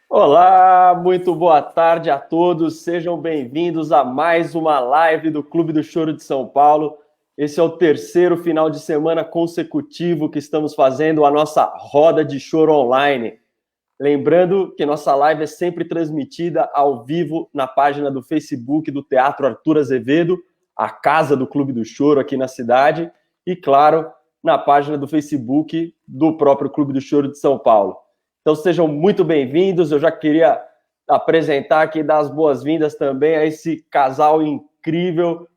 Olá, muito boa tarde a todos. Sejam bem-vindos a mais uma live do Clube do Choro de São Paulo. Esse é o terceiro final de semana consecutivo que estamos fazendo a nossa roda de choro online. Lembrando que nossa live é sempre transmitida ao vivo na página do Facebook do Teatro Arthur Azevedo, a casa do Clube do Choro aqui na cidade, e, claro, na página do Facebook do próprio Clube do Choro de São Paulo. Então sejam muito bem-vindos. Eu já queria apresentar aqui, dar as boas-vindas também a esse casal incrível.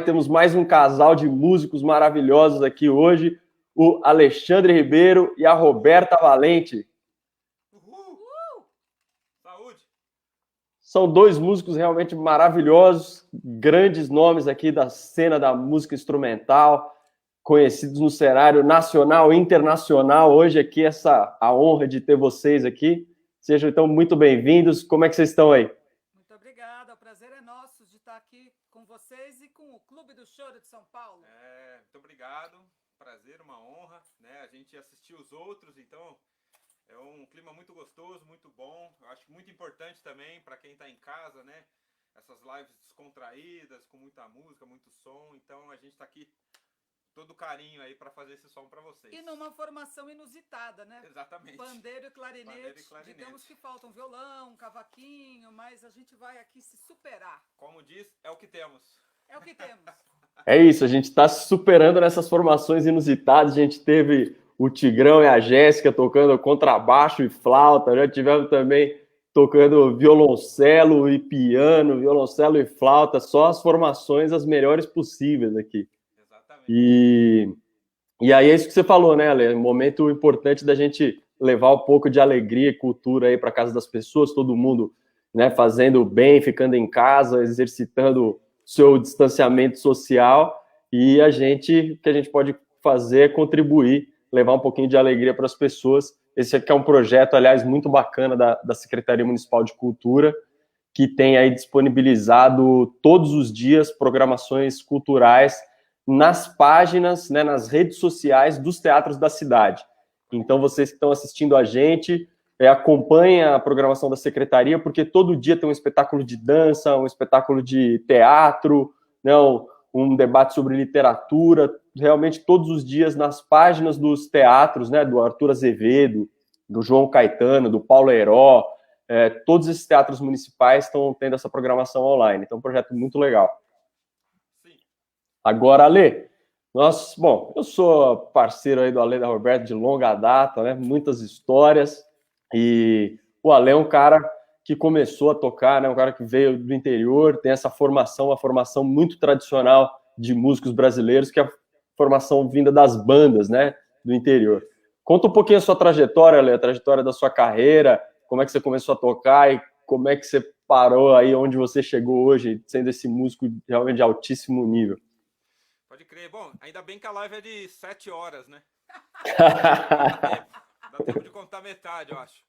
Temos mais um casal de músicos maravilhosos aqui hoje, o Alexandre Ribeiro e a Roberta Valente. Saúde! São dois músicos realmente maravilhosos, grandes nomes aqui da cena da música instrumental, conhecidos no cenário nacional e internacional. Hoje aqui a honra de ter vocês aqui. Sejam então muito bem-vindos. Como é que vocês estão aí? Muito obrigada, o prazer é nosso de estar aqui com vocês e com o Clube do Choro de São Paulo. Muito obrigado, prazer, uma honra, né? A gente assistiu os outros, então é um clima muito gostoso, muito bom. Eu acho muito importante também para quem está em casa, né? Essas lives descontraídas, com muita música, muito som. Então a gente está aqui todo carinho aí para fazer esse som para vocês. E numa formação inusitada, né? Exatamente. Pandeiro e clarinete. Pandeiro e clarinete. Digamos que falta um violão, um cavaquinho, mas a gente vai aqui se superar. Como diz, é o que temos. É o que temos. É isso, a gente está se superando nessas formações inusitadas. A gente teve o Tigrão e a Jéssica tocando contrabaixo e flauta, já tivemos também tocando violoncelo e piano, violoncelo e flauta, só as formações as melhores possíveis aqui. Exatamente. E aí é isso que você falou, né, Ale? Um momento importante da gente levar um pouco de alegria e cultura aí para casa das pessoas, todo mundo, né, fazendo bem, ficando em casa, exercitando seu distanciamento social, e o que a gente pode fazer é contribuir, levar um pouquinho de alegria para as pessoas. Esse aqui é um projeto, aliás, muito bacana da Secretaria Municipal de Cultura, que tem aí disponibilizado todos os dias programações culturais nas páginas, né, nas redes sociais dos teatros da cidade. Então, vocês que estão assistindo a gente, acompanhem a programação da secretaria, porque todo dia tem um espetáculo de dança, um espetáculo de teatro, né, um debate sobre literatura, realmente todos os dias nas páginas dos teatros, né, do Arthur Azevedo, do João Caetano, do Paulo Heró, todos esses teatros municipais estão tendo essa programação online. Então, é um projeto muito legal. Sim. Agora, Ale, bom, eu sou parceiro aí do Ale da Roberto de longa data, né? Muitas histórias. E o Ale é um cara que começou a tocar, né? Um cara que veio do interior, tem essa formação, uma formação muito tradicional de músicos brasileiros, que é a formação vinda das bandas, né? Do interior. Conta um pouquinho a sua trajetória, Ale, a trajetória da sua carreira, como é que você começou a tocar e como é que você parou aí onde você chegou hoje, sendo esse músico realmente de altíssimo nível. Pode crer. Bom, ainda bem que a live é de 7 horas, né? Dá tempo. Dá tempo de contar metade, eu acho.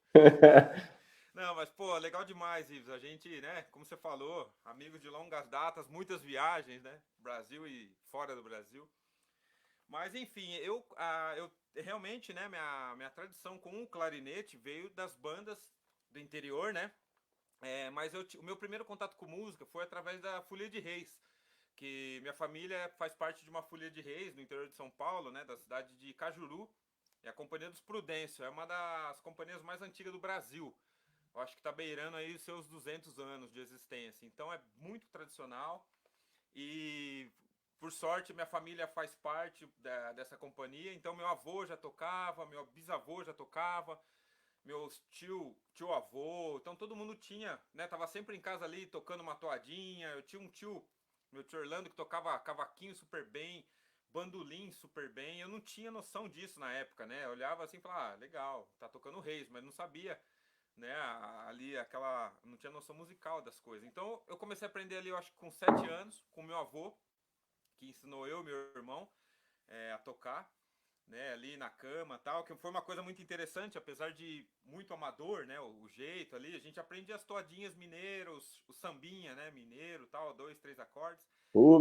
Não, mas, pô, legal demais, Ives. A gente, né, como você falou, amigos de longas datas, muitas viagens, né? Brasil e fora do Brasil. Mas, enfim, eu realmente, né, minha tradição com o clarinete veio das bandas do interior, né? Mas o meu primeiro contato com música foi através da Folia de Reis, que minha família faz parte de uma Folia de Reis no interior de São Paulo, né, da cidade de Cajuru. É a Companhia dos Prudêncio, é uma das companhias mais antigas do Brasil. Eu acho que está beirando aí os seus 200 anos de existência. Então é muito tradicional e, por sorte, minha família faz parte dessa companhia. Então meu avô já tocava, meu bisavô já tocava, meus tio-avô. Então todo mundo tinha, né? Tava sempre em casa ali tocando uma toadinha. Eu tinha um tio, meu tio Orlando, que tocava cavaquinho super bem, bandolim super bem. Eu não tinha noção disso na época, né? Eu olhava assim e falava, legal, tá tocando Reis, mas não sabia, né, ali não tinha noção musical das coisas. Então eu comecei a aprender ali, eu acho que com 7 anos, com meu avô, que ensinou eu e meu irmão a tocar, né, ali na cama, tal, que foi uma coisa muito interessante, apesar de muito amador, né, o jeito ali, a gente aprendia as toadinhas mineiros, o sambinha, né, mineiro, tal, 2, 3 acordes.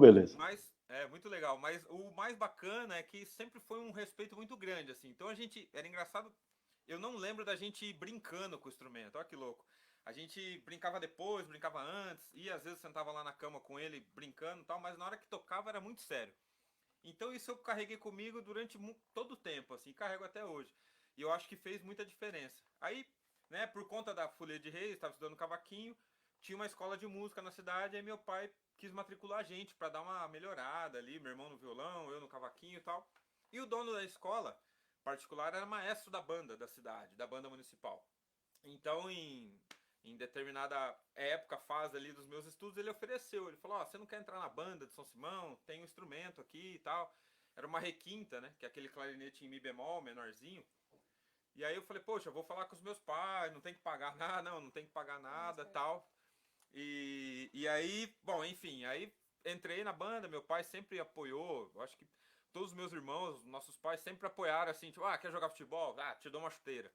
Beleza. Mas é muito legal, mas o mais bacana é que sempre foi um respeito muito grande, assim. Então a gente era engraçado. Eu não lembro da gente brincando com o instrumento, olha que louco. A gente brincava depois, brincava antes, e às vezes sentava lá na cama com ele brincando e tal, mas na hora que tocava era muito sério. Então isso eu carreguei comigo durante todo o tempo, assim, carrego até hoje. E eu acho que fez muita diferença. Aí, né, por conta da Folia de Reis, estava estudando cavaquinho, tinha uma escola de música na cidade, aí meu pai quis matricular a gente para dar uma melhorada ali, meu irmão no violão, eu no cavaquinho e tal. E o dono da escola particular era maestro da banda da cidade, da banda municipal. Então, em determinada época, fase ali dos meus estudos, ele ofereceu. Ele falou, você não quer entrar na banda de São Simão? Tem um instrumento aqui e tal. Era uma requinta, né? Que é aquele clarinete em mi bemol, menorzinho. E aí eu falei, poxa, eu vou falar com os meus pais, não tem que pagar nada, não tem que pagar nada, tal. E aí, bom, enfim, aí entrei na banda, meu pai sempre apoiou, eu acho que todos os meus irmãos, nossos pais sempre apoiaram assim, tipo, quer jogar futebol? Te dou uma chuteira.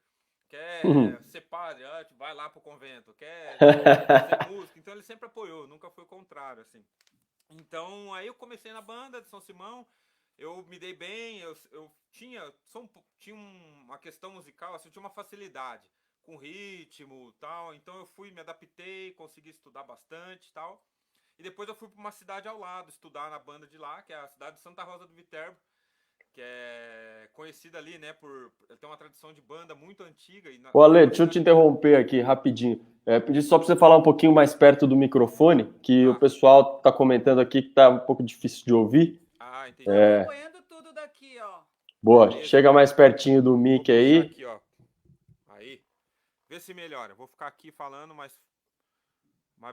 Quer ser padre? Vai lá pro convento. Quer fazer música? Então ele sempre apoiou, nunca foi o contrário, assim. Então aí eu comecei na banda de São Simão, eu me dei bem, eu tinha uma questão musical, assim, eu tinha uma facilidade com ritmo e tal, então eu me adaptei, consegui estudar bastante e tal. E depois eu fui para uma cidade ao lado estudar na banda de lá, que é a cidade de Santa Rosa do Viterbo, que é conhecida ali, né, por ter uma tradição de banda muito antiga. Ô, Ale, deixa eu te interromper aqui rapidinho. Pedir só para você falar um pouquinho mais perto do microfone, que o Tá. pessoal está comentando aqui que está um pouco difícil de ouvir. Ah, entendi. Tô acompanhando tudo daqui, ó. Boa, Beleza. chega mais pertinho do Vou mic puxar aí. aqui, ó. Aí. Vê se melhora. Vou ficar aqui falando mais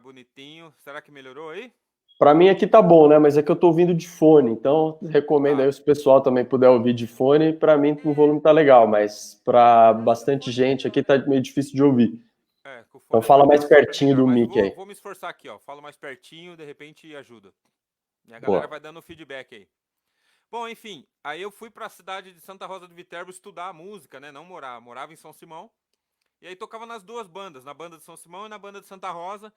bonitinho. Será que melhorou aí? Para mim aqui tá bom, né? Mas é que eu tô ouvindo de fone, então recomendo Tá. aí se o pessoal também puder ouvir de fone. Para mim o volume tá legal, mas para bastante fone gente aqui melhora. tá meio difícil de ouvir. Com o Então fone fala talvez mais seja pertinho melhor, do mas mic aí. vou me esforçar aqui, ó. Falo mais pertinho, de repente ajuda. E a Boa. galera vai dando feedback aí. Bom, enfim, aí eu fui para a cidade de Santa Rosa do Viterbo estudar música, né? Não morar, morava em São Simão. E aí tocava nas duas bandas, na banda de São Simão e na banda de Santa Rosa.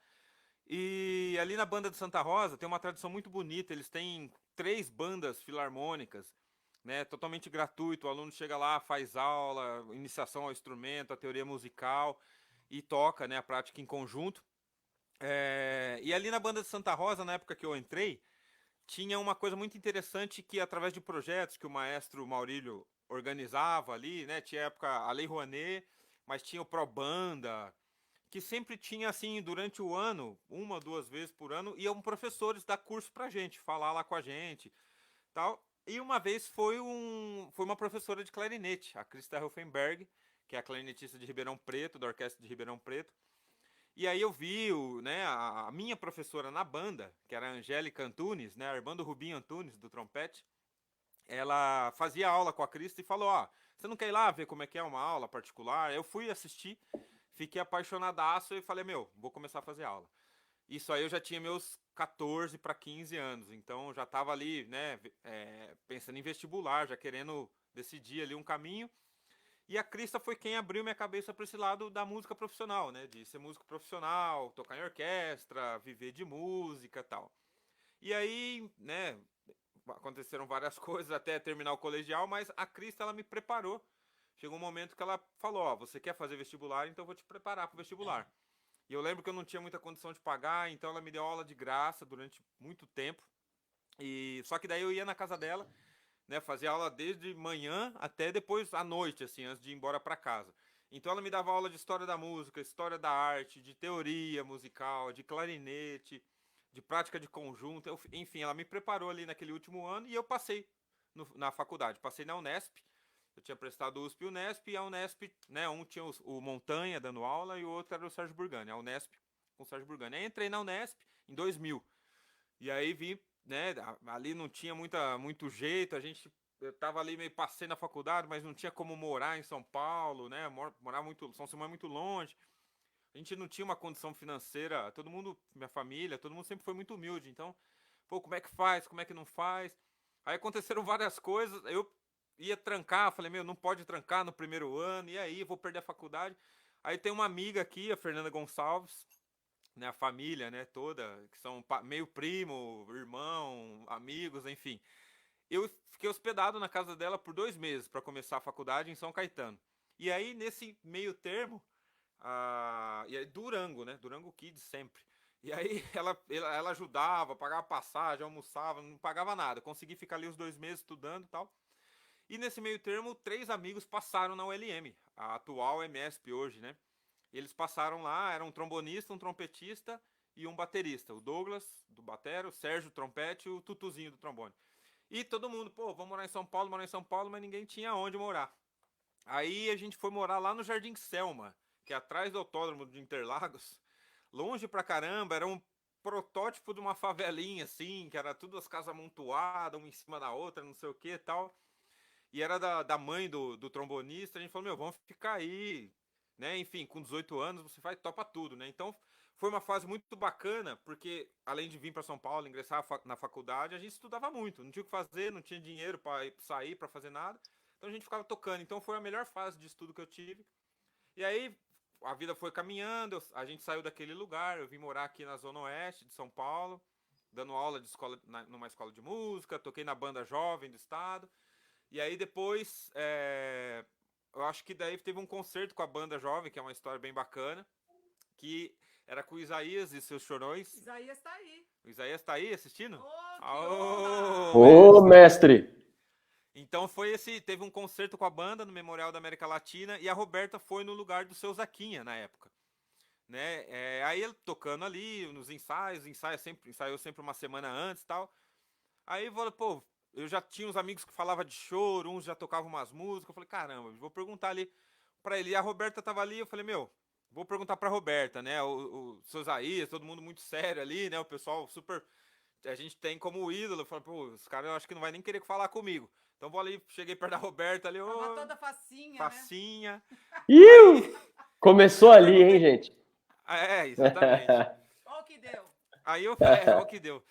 E ali na banda de Santa Rosa tem uma tradição muito bonita. Eles têm 3 bandas filarmônicas, né? Totalmente gratuito. O aluno chega lá, faz aula, iniciação ao instrumento, a teoria musical e toca, né? A prática em conjunto. E ali na banda de Santa Rosa, na época que eu entrei, tinha uma coisa muito interessante que através de projetos que o maestro Maurílio organizava ali, né? Tinha a época a Lei Rouanet, mas tinha o Probanda, que sempre tinha assim, durante o ano, 1 ou 2 vezes por ano, iam professores dar curso pra gente, falar lá com a gente, tal. E uma vez foi uma professora de clarinete, a Krista Helfenberg, que é a clarinetista de Ribeirão Preto, da Orquestra de Ribeirão Preto. E aí eu vi né, a minha professora na banda, que era a Angélica Antunes, né, a irmã do Rubinho Antunes, do trompete. Ela fazia aula com a Krista e falou, ó, você não quer ir lá ver como é que é uma aula particular? Eu fui assistir, fiquei apaixonadaço e falei, meu, vou começar a fazer aula. Isso aí eu já tinha meus 14 para 15 anos, então já estava ali, né, pensando em vestibular, já querendo decidir ali um caminho. E a Krista foi quem abriu minha cabeça para esse lado da música profissional, né? De ser músico profissional, tocar em orquestra, viver de música e tal. E aí, né, aconteceram várias coisas até terminar o colegial, mas a Krista, ela me preparou. Chegou um momento que ela falou, ó, você quer fazer vestibular, então eu vou te preparar para o vestibular. E eu lembro que eu não tinha muita condição de pagar, então ela me deu aula de graça durante muito tempo. Só que daí eu ia na casa dela, né, fazia aula desde manhã até depois à noite, assim, antes de ir embora para casa. Então ela me dava aula de história da música, história da arte, de teoria musical, de clarinete, de prática de conjunto. Enfim, ela me preparou ali naquele último ano e eu passei na faculdade. Passei na Unesp. Eu tinha prestado USP e Unesp, e a Unesp, né, um tinha o Montanha dando aula e o outro era o Sérgio Burgani, a Unesp com o Sérgio Burgani. Aí entrei na Unesp em 2000. E aí vi, né, ali não tinha muito jeito, eu tava ali meio passei na faculdade, mas não tinha como morar em São Paulo, né, morar muito, São Simão é muito longe. A gente não tinha uma condição financeira, todo mundo, minha família, todo mundo sempre foi muito humilde, então, pô, como é que faz, como é que não faz? Aí aconteceram várias coisas, eu ia trancar, falei, meu, não pode trancar no primeiro ano, e aí, vou perder a faculdade. Aí tem uma amiga aqui, a Fernanda Gonçalves, né, a família, né, toda, que são meio primo, irmão, amigos, enfim. Eu fiquei hospedado na casa dela por 2 meses para começar a faculdade em São Caetano. E aí, nesse meio termo, e aí Durango, né, Durango Kids sempre. E aí ela ajudava, pagava passagem, almoçava, não pagava nada. Consegui ficar ali os 2 meses estudando e tal. E nesse meio termo, 3 amigos passaram na ULM, a atual MESP hoje, né? Eles passaram lá, era um trombonista, um trompetista e um baterista. O Douglas, do batero, o Sérgio, trompete e o Tutuzinho, do trombone. E todo mundo, pô, vamos morar em São Paulo, mas ninguém tinha onde morar. Aí a gente foi morar lá no Jardim Selma, que é atrás do autódromo de Interlagos. Longe pra caramba, era um protótipo de uma favelinha, assim, que era tudo as casas amontoadas, uma em cima da outra, não sei o que e tal. E era da mãe do trombonista. A gente falou, meu, vamos ficar aí, né? Enfim, com 18 anos você topa tudo, né? Então foi uma fase muito bacana, porque além de vir para São Paulo, ingressar na faculdade, a gente estudava muito, não tinha o que fazer, não tinha dinheiro para sair, para fazer nada. Então a gente ficava tocando. Então foi a melhor fase de estudo que eu tive. E aí a vida foi caminhando, a gente saiu daquele lugar, eu vim morar aqui na Zona Oeste de São Paulo, dando aula de escola, numa escola de música, toquei na banda jovem do estado. E aí depois, eu acho que daí teve um concerto com a banda jovem, que é uma história bem bacana, que era com o Isaías e seus Chorões. Isaías tá aí. O Isaías tá aí assistindo? Oh, que Aô, honra! Ô, mestre! Então teve um concerto com a banda no Memorial da América Latina e a Roberta foi no lugar do seu Zaquinha na época, né? Aí ele tocando ali nos ensaiou sempre uma semana antes e tal. Aí eu falei, pô, eu já tinha uns amigos que falavam de choro, uns já tocavam umas músicas. Eu falei, caramba, vou perguntar ali pra ele. E a Roberta tava ali, eu falei, meu, vou perguntar pra Roberta, né? O seu Isaías, todo mundo muito sério ali, né? O pessoal super. A gente tem como ídolo. Eu falei, pô, os caras eu acho que não vai nem querer falar comigo. Então vou ali, cheguei perto da Roberta ali, Tava ô, toda facinha, facinha. Iu! Aí Começou eu ali, hein, perguntei. gente? Exatamente. Olha o que deu. Aí eu, o que deu.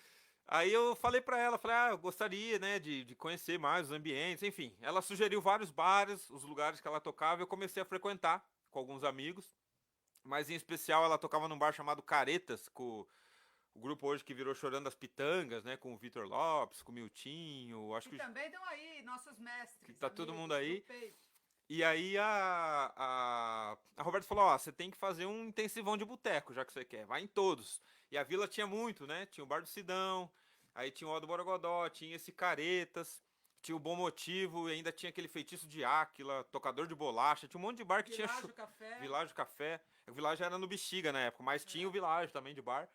Aí eu falei pra ela, falei, eu gostaria, né, de conhecer mais os ambientes, enfim. Ela sugeriu vários bares, os lugares que ela tocava, eu comecei a frequentar com alguns amigos, mas em especial ela tocava num bar chamado Caretas, com o grupo hoje que virou Chorando as Pitangas, né, com o Vitor Lopes, com o Miltinho, acho Que que também estão aí, nossos mestres, tá todo amigos mundo do aí. peito. E aí a Roberta falou, ó, você tem que fazer um intensivão de boteco, já que você quer, vai em todos. E a vila tinha muito, né? Tinha o Bar do Sidão, aí tinha o Ó do Borogodó, tinha esse Caretas, tinha o Bom Motivo, e ainda tinha aquele Feitiço de Áquila, Tocador de Bolacha, tinha um monte de bar que tinha Világio Café. Világio Café. O Világio era no Bexiga na época, mas tinha o Világio também de bar.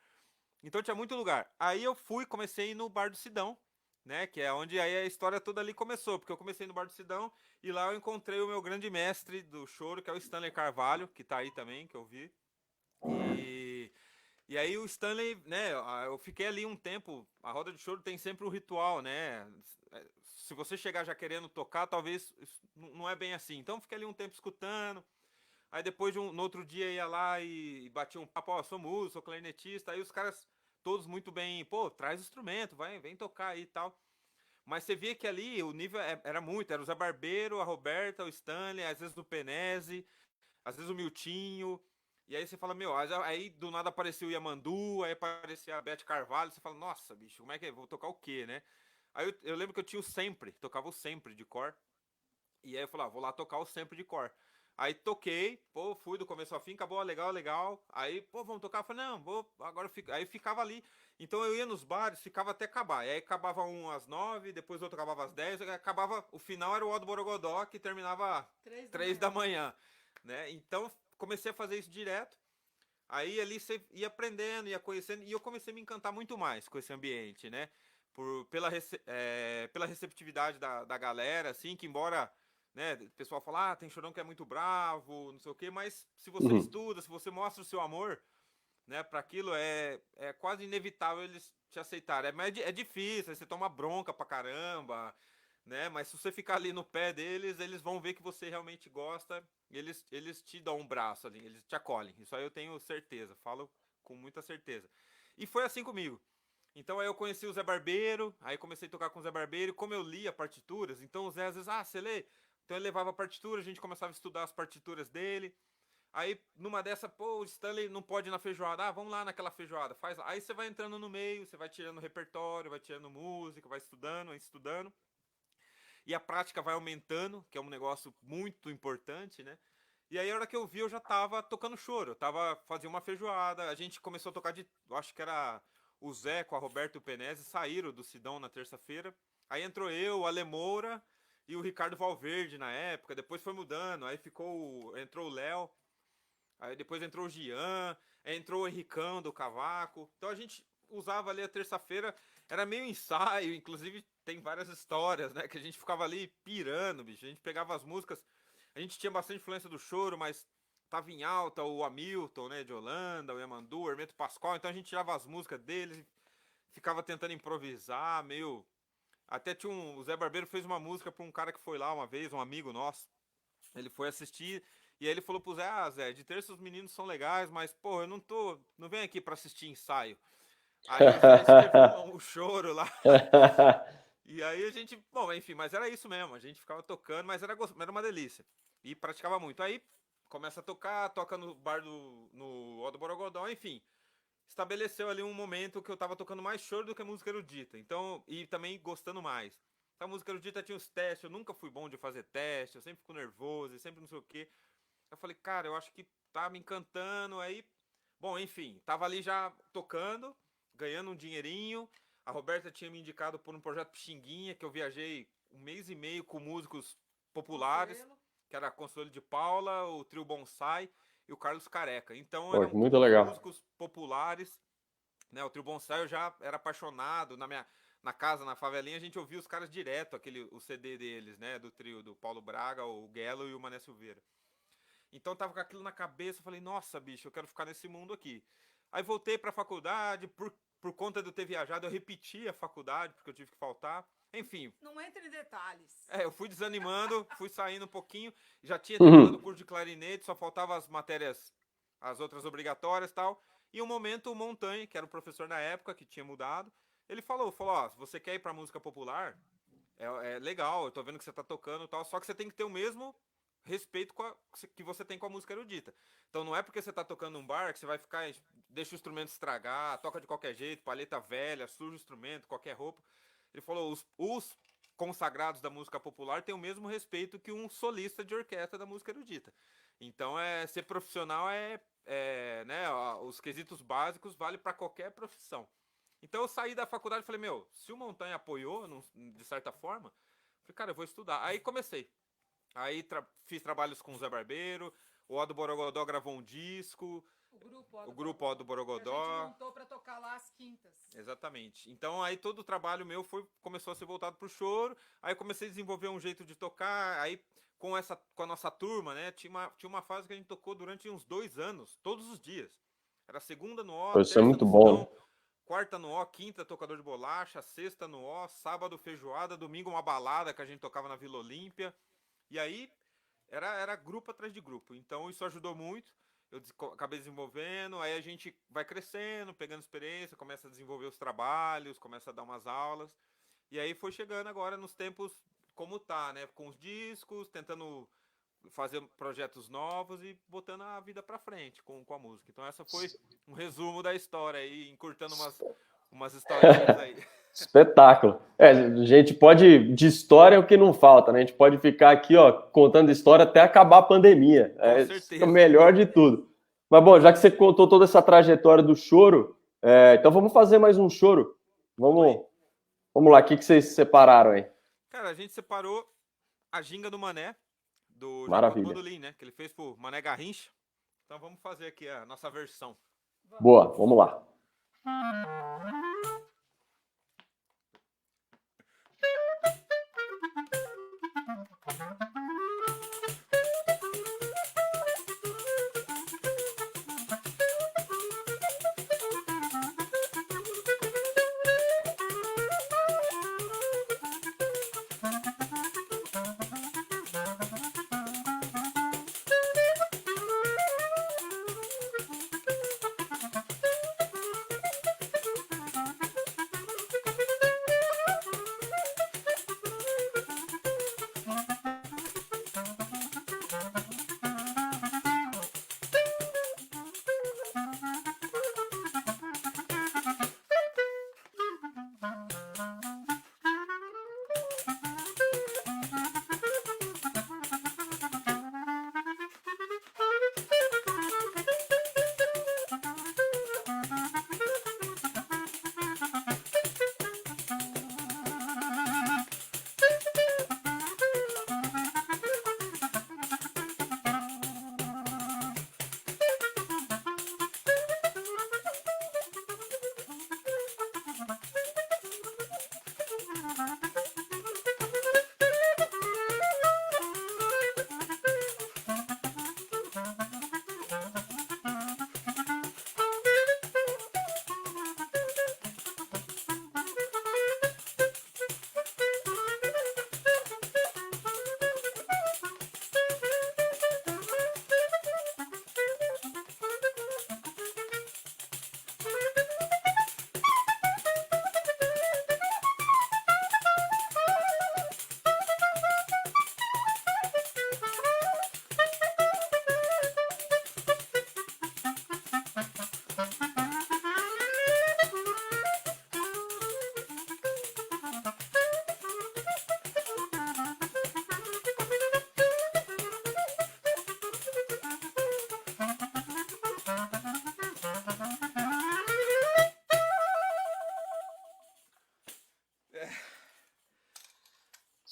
Então tinha muito lugar. Aí eu comecei a ir no Bar do Sidão, né? Que é onde aí a história toda ali começou, porque eu comecei no Bar do Sidão e lá eu encontrei o meu grande mestre do choro, que é o Stanley Carvalho, que tá aí também, que eu vi. E, e aí o Stanley, né? Eu fiquei ali um tempo. A roda de choro tem sempre um ritual, né? Se você chegar já querendo tocar, talvez não é bem assim. Então eu fiquei ali um tempo escutando. Aí depois no outro dia ia lá e batia um papo, ó, sou músico, sou clarinetista. Aí os caras todos muito bem, pô, traz o instrumento, vem tocar aí e tal. Mas você via que ali o nível era muito, era o Zé Barbeiro, a Roberta, o Stanley, às vezes o Penese, às vezes o Miltinho. E aí você fala, meu, aí do nada apareceu o Yamandu, aí aparecia a Beth Carvalho, você fala, nossa, bicho, como é que é? Vou tocar o quê, né? Aí eu lembro que eu tinha o Sempre, tocava o Sempre de cor. E aí eu falei, vou lá tocar o Sempre de cor. Aí toquei, pô, fui do começo ao fim, acabou, legal, legal. Aí, pô, vamos tocar? Eu falei, não, vou, agora eu fico. Aí ficava ali. Então eu ia nos bares, ficava até acabar. E aí acabava um às 9, depois outro acabava às 10, acabava, o final era o Ó do Borogodó, que terminava 3 da manhã, né? Então comecei a fazer isso direto. Aí ali você ia aprendendo, ia conhecendo, e eu comecei a me encantar muito mais com esse ambiente, né? Pela receptividade da galera, assim, que embora, né, o pessoal fala, tem chorão que é muito bravo, não sei o quê, mas se você Uhum. estuda, se você mostra o seu amor, né, para aquilo, é quase inevitável eles te aceitarem. Mas é difícil, aí você toma bronca pra caramba, né? Mas se você ficar ali no pé deles, eles vão ver que você realmente gosta e eles te dão um braço ali, eles te acolhem. Isso aí eu tenho certeza, falo com muita certeza. E foi assim comigo. Então aí eu conheci o Zé Barbeiro, aí comecei a tocar com o Zé Barbeiro, como eu lia partituras, então o Zé às vezes, você lê? Então ele levava a partitura, a gente começava a estudar as partituras dele. Aí, numa dessa, pô, o Stanley não pode ir na feijoada. Vamos lá naquela feijoada, faz lá. Aí você vai entrando no meio, você vai tirando repertório, vai tirando música, vai estudando, estudando. E a prática vai aumentando, que é um negócio muito importante, né? E aí, a hora que eu vi, eu já tava tocando choro. Eu tava fazendo uma feijoada. A gente começou a tocar eu acho que era o Zé com a Roberto e o Penese, saíram do Sidão na terça-feira. Aí entrou eu, o Ale Moura e o Ricardo Valverde na época. Depois foi mudando. Aí entrou o Léo. Aí depois entrou o Gian, entrou o Henricão do Cavaco. Então a gente usava ali a terça-feira, era meio ensaio, inclusive tem várias histórias, né? Que a gente ficava ali pirando, bicho. A gente pegava as músicas, a gente tinha bastante influência do choro, mas tava em alta o Hamilton, né? De Holanda, o Yamandu, o Hermeto Pascoal. Então a gente tirava as músicas deles e ficava tentando improvisar, meio. Até o Zé Barbeiro fez uma música pra um cara que foi lá uma vez, um amigo nosso. Ele foi assistir e aí ele falou pro Zé, Zé, de terça os meninos são legais, mas, pô, eu não venho aqui pra assistir ensaio. Aí o Zé escreveu um choro lá. E aí a gente, bom, enfim, mas era isso mesmo, a gente ficava tocando, mas era uma delícia. E praticava muito. Aí começa a tocar, toca no bar no Ó do Borogodó, enfim. Estabeleceu ali um momento que eu tava tocando mais choro do que música erudita. Então, e também gostando mais. Então, a música erudita tinha os testes, eu nunca fui bom de fazer teste, eu sempre fico nervoso, e sempre não sei o quê. Eu falei, cara, eu acho que tá me encantando. Aí, bom, enfim, tava ali já tocando, ganhando um dinheirinho. A Roberta tinha me indicado por um projeto Pixinguinha, que eu viajei 1 mês e meio com músicos populares, que era Consuelo de Paula, o Trio Bonsai e o Carlos Careca. Então Pô, eram muito todos legal. músicos populares, né? O Trio Bonsai eu já era apaixonado. Na casa, na favelinha, a gente ouvia os caras direto, o CD deles, né? Do trio, do Paulo Braga, o Guelo e o Mané Silveira. Então tava com aquilo na cabeça, falei, nossa, bicho, eu quero ficar nesse mundo aqui. Aí voltei pra faculdade, por conta de eu ter viajado, eu repeti a faculdade, porque eu tive que faltar. Enfim. Não entre em detalhes. Eu fui desanimando, fui saindo um pouquinho, já tinha Uhum. terminado o curso de clarinete, só faltava as matérias, as outras obrigatórias e tal. E um momento o Montanha, que era o professor na época, que tinha mudado, ele falou, ó, se você quer ir pra música popular, é legal, eu tô vendo que você tá tocando e tal, só que você tem que ter o mesmo respeito que você tem com a música erudita. Então não é porque você tá tocando num bar que você vai ficar, deixa o instrumento estragar, toca de qualquer jeito, palheta velha, suja o instrumento, qualquer roupa. Ele falou, os consagrados da música popular têm o mesmo respeito que um solista de orquestra da música erudita. Então ser profissional né, os quesitos básicos vale para qualquer profissão. Então eu saí da faculdade e falei, se o Montanha apoiou, de certa forma, falei, cara, eu vou estudar. Aí comecei. Aí fiz trabalhos com o Zé Barbeiro, o Ó do Borogodó gravou um disco, o grupo Ó do Borogodó. A gente montou para tocar lá às quintas. Exatamente. Então aí todo o trabalho meu começou a ser voltado pro choro, aí eu comecei a desenvolver um jeito de tocar, aí com a nossa turma, né, tinha uma fase que a gente tocou durante uns 2 anos, todos os dias. Era segunda no Ó, Isso terça é muito no bom. Sidão, quarta no Ó, quinta tocador de bolacha, sexta no Ó, sábado feijoada, domingo uma balada que a gente tocava na Vila Olímpia. E aí era grupo atrás de grupo. Então isso ajudou muito. Eu acabei desenvolvendo, aí a gente vai crescendo, pegando experiência, começa a desenvolver os trabalhos, começa a dar umas aulas. E aí foi chegando agora nos tempos como tá, né? Com os discos, tentando fazer projetos novos e botando a vida pra frente com a música. Então essa foi um resumo da história aí, encurtando umas historinhas aí. Espetáculo. A gente pode, de história é o que não falta, né? A gente pode ficar aqui, ó, contando história até acabar a pandemia. Com certeza. É o melhor de tudo. Mas, bom, já que você contou toda essa trajetória do choro, então vamos fazer mais um choro. Vamos lá, o que vocês separaram aí? Cara, a gente separou a Ginga do Mané, do Maravilha. Jacob Bandolim, né? Que ele fez pro Mané Garrincha. Então vamos fazer aqui a nossa versão. Boa, vamos lá.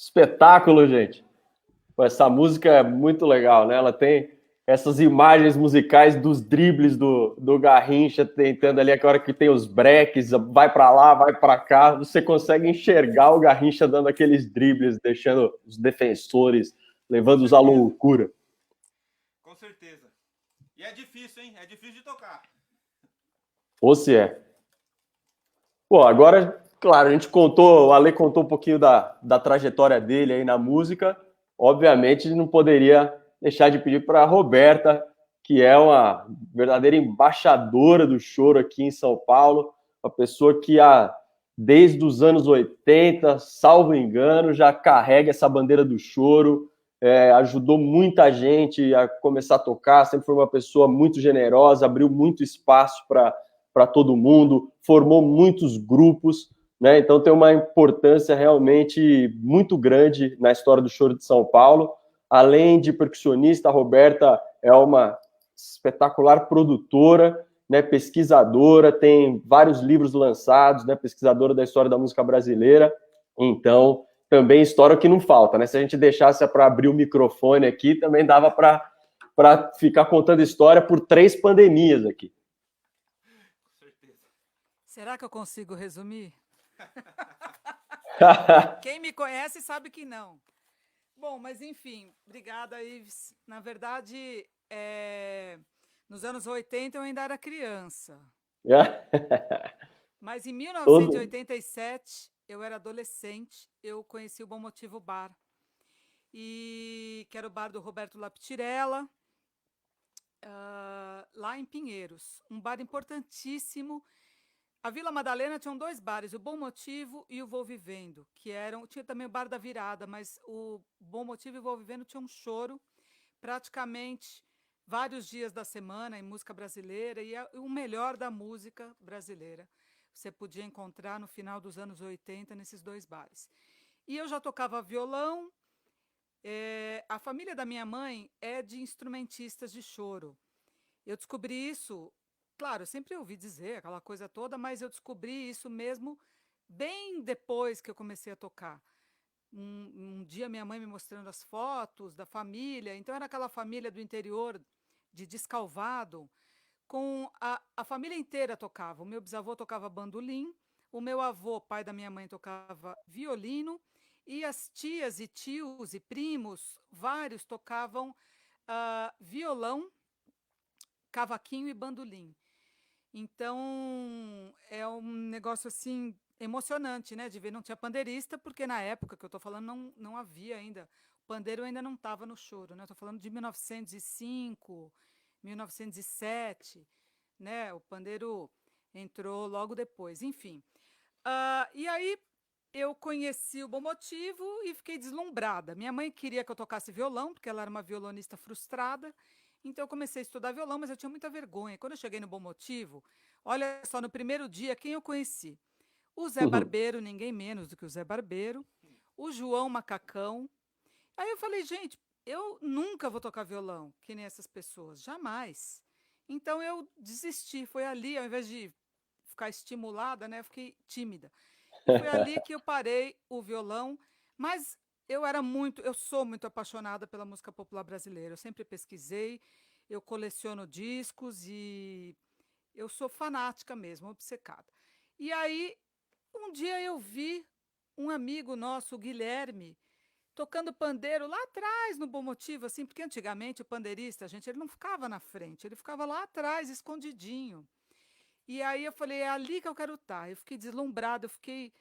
espetáculo, gente. Essa música é muito legal, né? Ela tem essas imagens musicais dos dribles do Garrincha, tentando ali aquela hora que tem os breaks, vai para lá, vai para cá, você consegue enxergar o Garrincha dando aqueles dribles, deixando os defensores, levando-os à loucura. Com certeza. E é difícil, hein? É difícil de tocar. Ou se é. Pô, agora, claro, o Ale contou um pouquinho da trajetória dele aí na música. Obviamente, não poderia deixar de pedir para a Roberta, que é uma verdadeira embaixadora do choro aqui em São Paulo, uma pessoa que desde os anos 80, salvo engano, já carrega essa bandeira do choro, ajudou muita gente a começar a tocar, sempre foi uma pessoa muito generosa, abriu muito espaço para todo mundo, formou muitos grupos, né? Então tem uma importância realmente muito grande na história do choro de São Paulo. Além de percussionista, a Roberta é uma espetacular produtora, né, pesquisadora, tem vários livros lançados, né, pesquisadora da história da música brasileira. Então, também história que não falta, né? Se a gente deixasse para abrir o microfone aqui, também dava para ficar contando história por 3 pandemias aqui. Com certeza. Será que eu consigo resumir? Quem me conhece sabe que não. Bom, mas enfim, obrigada, Ives. Na verdade, nos anos 80 eu ainda era criança. Mas em 1987, eu era adolescente, eu conheci o Bom Motivo Bar, que era o bar do Roberto Laptirella, lá em Pinheiros. Um bar importantíssimo. A Vila Madalena tinham 2 bares, o Bom Motivo e o Vou Vivendo, tinha também o Bar da Virada, mas o Bom Motivo e o Vou Vivendo tinham um choro praticamente vários dias da semana em música brasileira, e o melhor da música brasileira você podia encontrar no final dos anos 80 nesses 2 bares. E eu já tocava violão. A família da minha mãe é de instrumentistas de choro. Eu descobri isso, claro, eu sempre ouvi dizer aquela coisa toda, mas eu descobri isso mesmo bem depois que eu comecei a tocar. Um dia minha mãe me mostrando as fotos da família, então era aquela família do interior de Descalvado, com a família inteira tocava. O meu bisavô tocava bandolim, o meu avô, pai da minha mãe, tocava violino, e as tias e tios e primos, vários tocavam violão, cavaquinho e bandolim. Então, é um negócio assim emocionante, né, de ver. Não tinha pandeirista, porque na época que eu estou falando não havia ainda. O pandeiro ainda não estava no choro, né? Estou falando de 1905, 1907, né? O pandeiro entrou logo depois. Enfim, e aí eu conheci o Bom Motivo e fiquei deslumbrada. Minha mãe queria que eu tocasse violão, porque ela era uma violonista frustrada. Então eu comecei a estudar violão, mas eu tinha muita vergonha. Quando eu cheguei no Bom Motivo, olha só, no primeiro dia, quem eu conheci? O Zé Barbeiro, ninguém menos do que o Zé Barbeiro, o João Macacão. Aí eu falei, gente, eu nunca vou tocar violão, que nem essas pessoas, jamais. Então eu desisti, foi ali, ao invés de ficar estimulada, né, eu fiquei tímida. E foi ali que eu parei o violão, mas eu sou muito apaixonada pela música popular brasileira. Eu sempre pesquisei, eu coleciono discos e eu sou fanática mesmo, obcecada. E aí, um dia eu vi um amigo nosso, o Guilherme, tocando pandeiro lá atrás no Bom Motivo, assim, porque antigamente o pandeirista, ele não ficava na frente, ele ficava lá atrás, escondidinho. E aí eu falei, é ali que eu quero estar. Eu fiquei deslumbrada, eu fiquei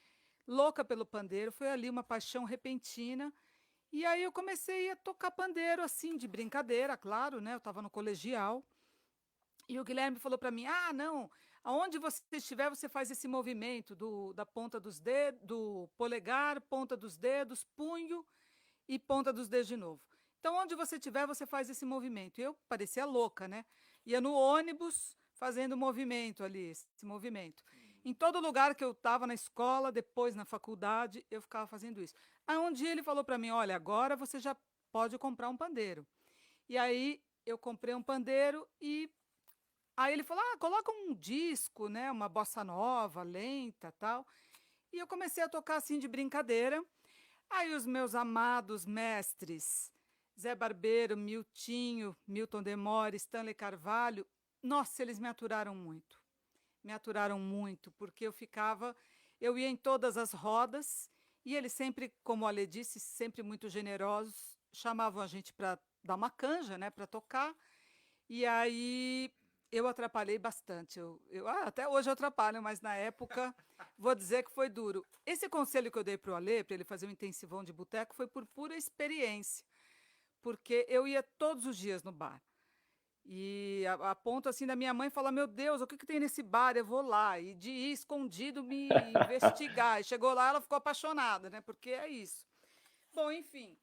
louca pelo pandeiro, foi ali uma paixão repentina. E aí eu comecei a tocar pandeiro, assim, de brincadeira, claro, né? Eu estava no colegial. E o Guilherme falou para mim, não, aonde você estiver, você faz esse movimento da ponta dos dedos, do polegar, ponta dos dedos, punho e ponta dos dedos de novo. Então, onde você estiver, você faz esse movimento. E eu parecia louca, né? Ia no ônibus fazendo movimento ali, esse movimento. Em todo lugar que eu estava, na escola, depois na faculdade, eu ficava fazendo isso. Aí um dia ele falou para mim, olha, agora você já pode comprar um pandeiro. E aí eu comprei um pandeiro e aí ele falou, coloca um disco, né, uma bossa nova, lenta, tal. E eu comecei a tocar assim de brincadeira. Aí os meus amados mestres, Zé Barbeiro, Miltinho, Milton Demore, Stanley Carvalho, nossa, eles me aturaram muito, porque eu ia em todas as rodas, e eles sempre, como a Alê disse, sempre muito generosos, chamavam a gente para dar uma canja, né, para tocar, e aí eu atrapalhei bastante. Até hoje eu atrapalho, mas na época vou dizer que foi duro. Esse conselho que eu dei para o Alê, para ele fazer um intensivão de boteco, foi por pura experiência, porque eu ia todos os dias no bar. E a ponto assim da minha mãe falar: Meu Deus, o que, que tem nesse bar? Eu vou lá. E de ir escondido me investigar. E chegou lá, ela ficou apaixonada, né? Porque é isso. Bom, enfim.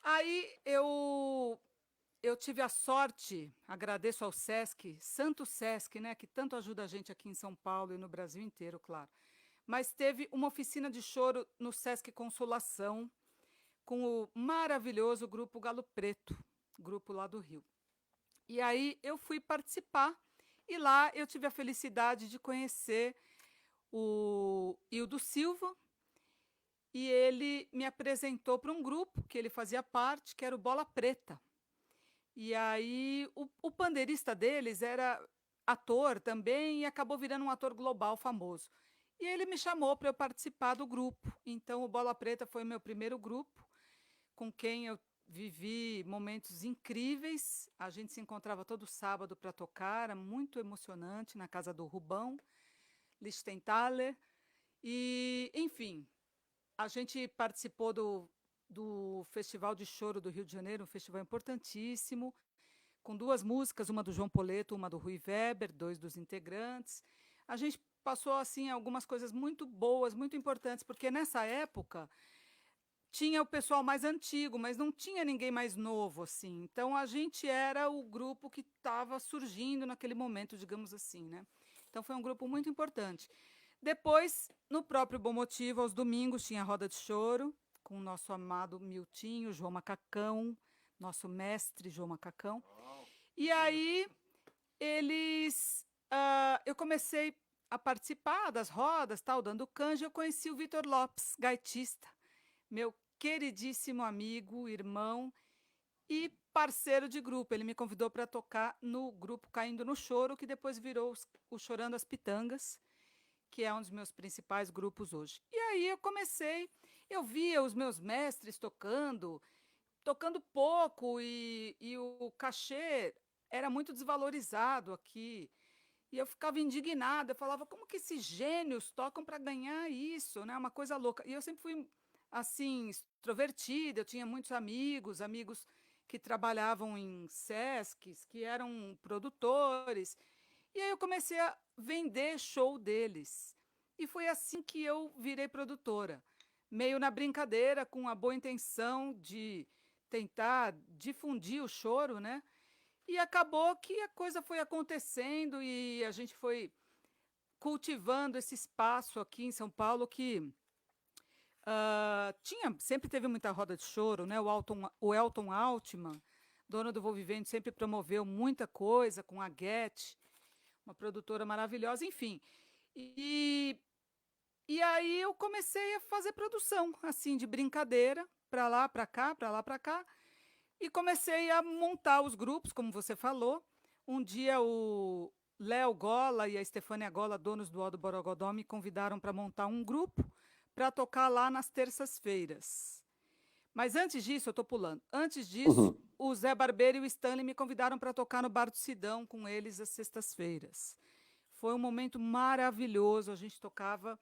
Aí eu tive a sorte, agradeço ao Sesc, Santo Sesc, né, que tanto ajuda a gente aqui em São Paulo e no Brasil inteiro, claro. Mas teve uma oficina de choro no Sesc Consolação, com o maravilhoso grupo Galo Preto, grupo lá do Rio. E aí eu fui participar, e lá eu tive a felicidade de conhecer o Hildo Silva, e ele me apresentou para um grupo que ele fazia parte, que era o Bola Preta. E aí o pandeirista deles era ator também e acabou virando um ator global famoso. E ele me chamou para eu participar do grupo. Então o Bola Preta foi o meu primeiro grupo, com quem eu vivi momentos incríveis. A gente se encontrava todo sábado para tocar, era muito emocionante, na casa do Rubão Lichtenthaler. E, enfim, a gente participou do Festival de Choro do Rio de Janeiro, um festival importantíssimo, com 2 músicas, uma do João Poleto, uma do Rui Weber, 2 dos integrantes. A gente passou assim algumas coisas muito boas, muito importantes, porque nessa época tinha o pessoal mais antigo, mas não tinha ninguém mais novo assim. Então a gente era o grupo que estava surgindo naquele momento, digamos assim, né? Então foi um grupo muito importante. Depois, no próprio Bom Motivo, aos domingos tinha roda de choro com o nosso amado Miltinho, João Macacão, nosso mestre João Macacão. E aí eu comecei a participar das rodas, tal, dando canja. Eu conheci o Vitor Lopes, gaitista, meu queridíssimo amigo, irmão e parceiro de grupo. Ele me convidou para tocar no grupo Caindo no Choro, que depois virou o Chorando as Pitangas, que é um dos meus principais grupos hoje. E aí eu via os meus mestres tocando pouco, e o cachê era muito desvalorizado aqui. E eu ficava indignada, eu falava: como que esses gênios tocam para ganhar isso, né? Uma coisa louca. E eu sempre fui assim extrovertida, eu tinha muitos amigos que trabalhavam em Sescs, que eram produtores. E aí eu comecei a vender show deles. E foi assim que eu virei produtora, meio na brincadeira, com a boa intenção de tentar difundir o choro, né? E acabou que a coisa foi acontecendo e a gente foi cultivando esse espaço aqui em São Paulo que sempre teve muita roda de choro, né? O Elton Altman, dono do Vou Vivendo, sempre promoveu muita coisa com a Guete, uma produtora maravilhosa, enfim. E, e aí eu comecei a fazer produção, assim, de brincadeira, para lá, para cá, para lá, para cá, e comecei a montar os grupos, como você falou. Um dia o Léo Gola e a Estefânia Gola, donos do Odo Borogodó, me convidaram para montar um grupo para tocar lá nas terças-feiras. Mas antes disso, eu estou pulando. Antes disso, o Zé Barbeiro e o Stanley me convidaram para tocar no Bar do Sidão com eles às sextas-feiras. Foi um momento maravilhoso. A gente tocava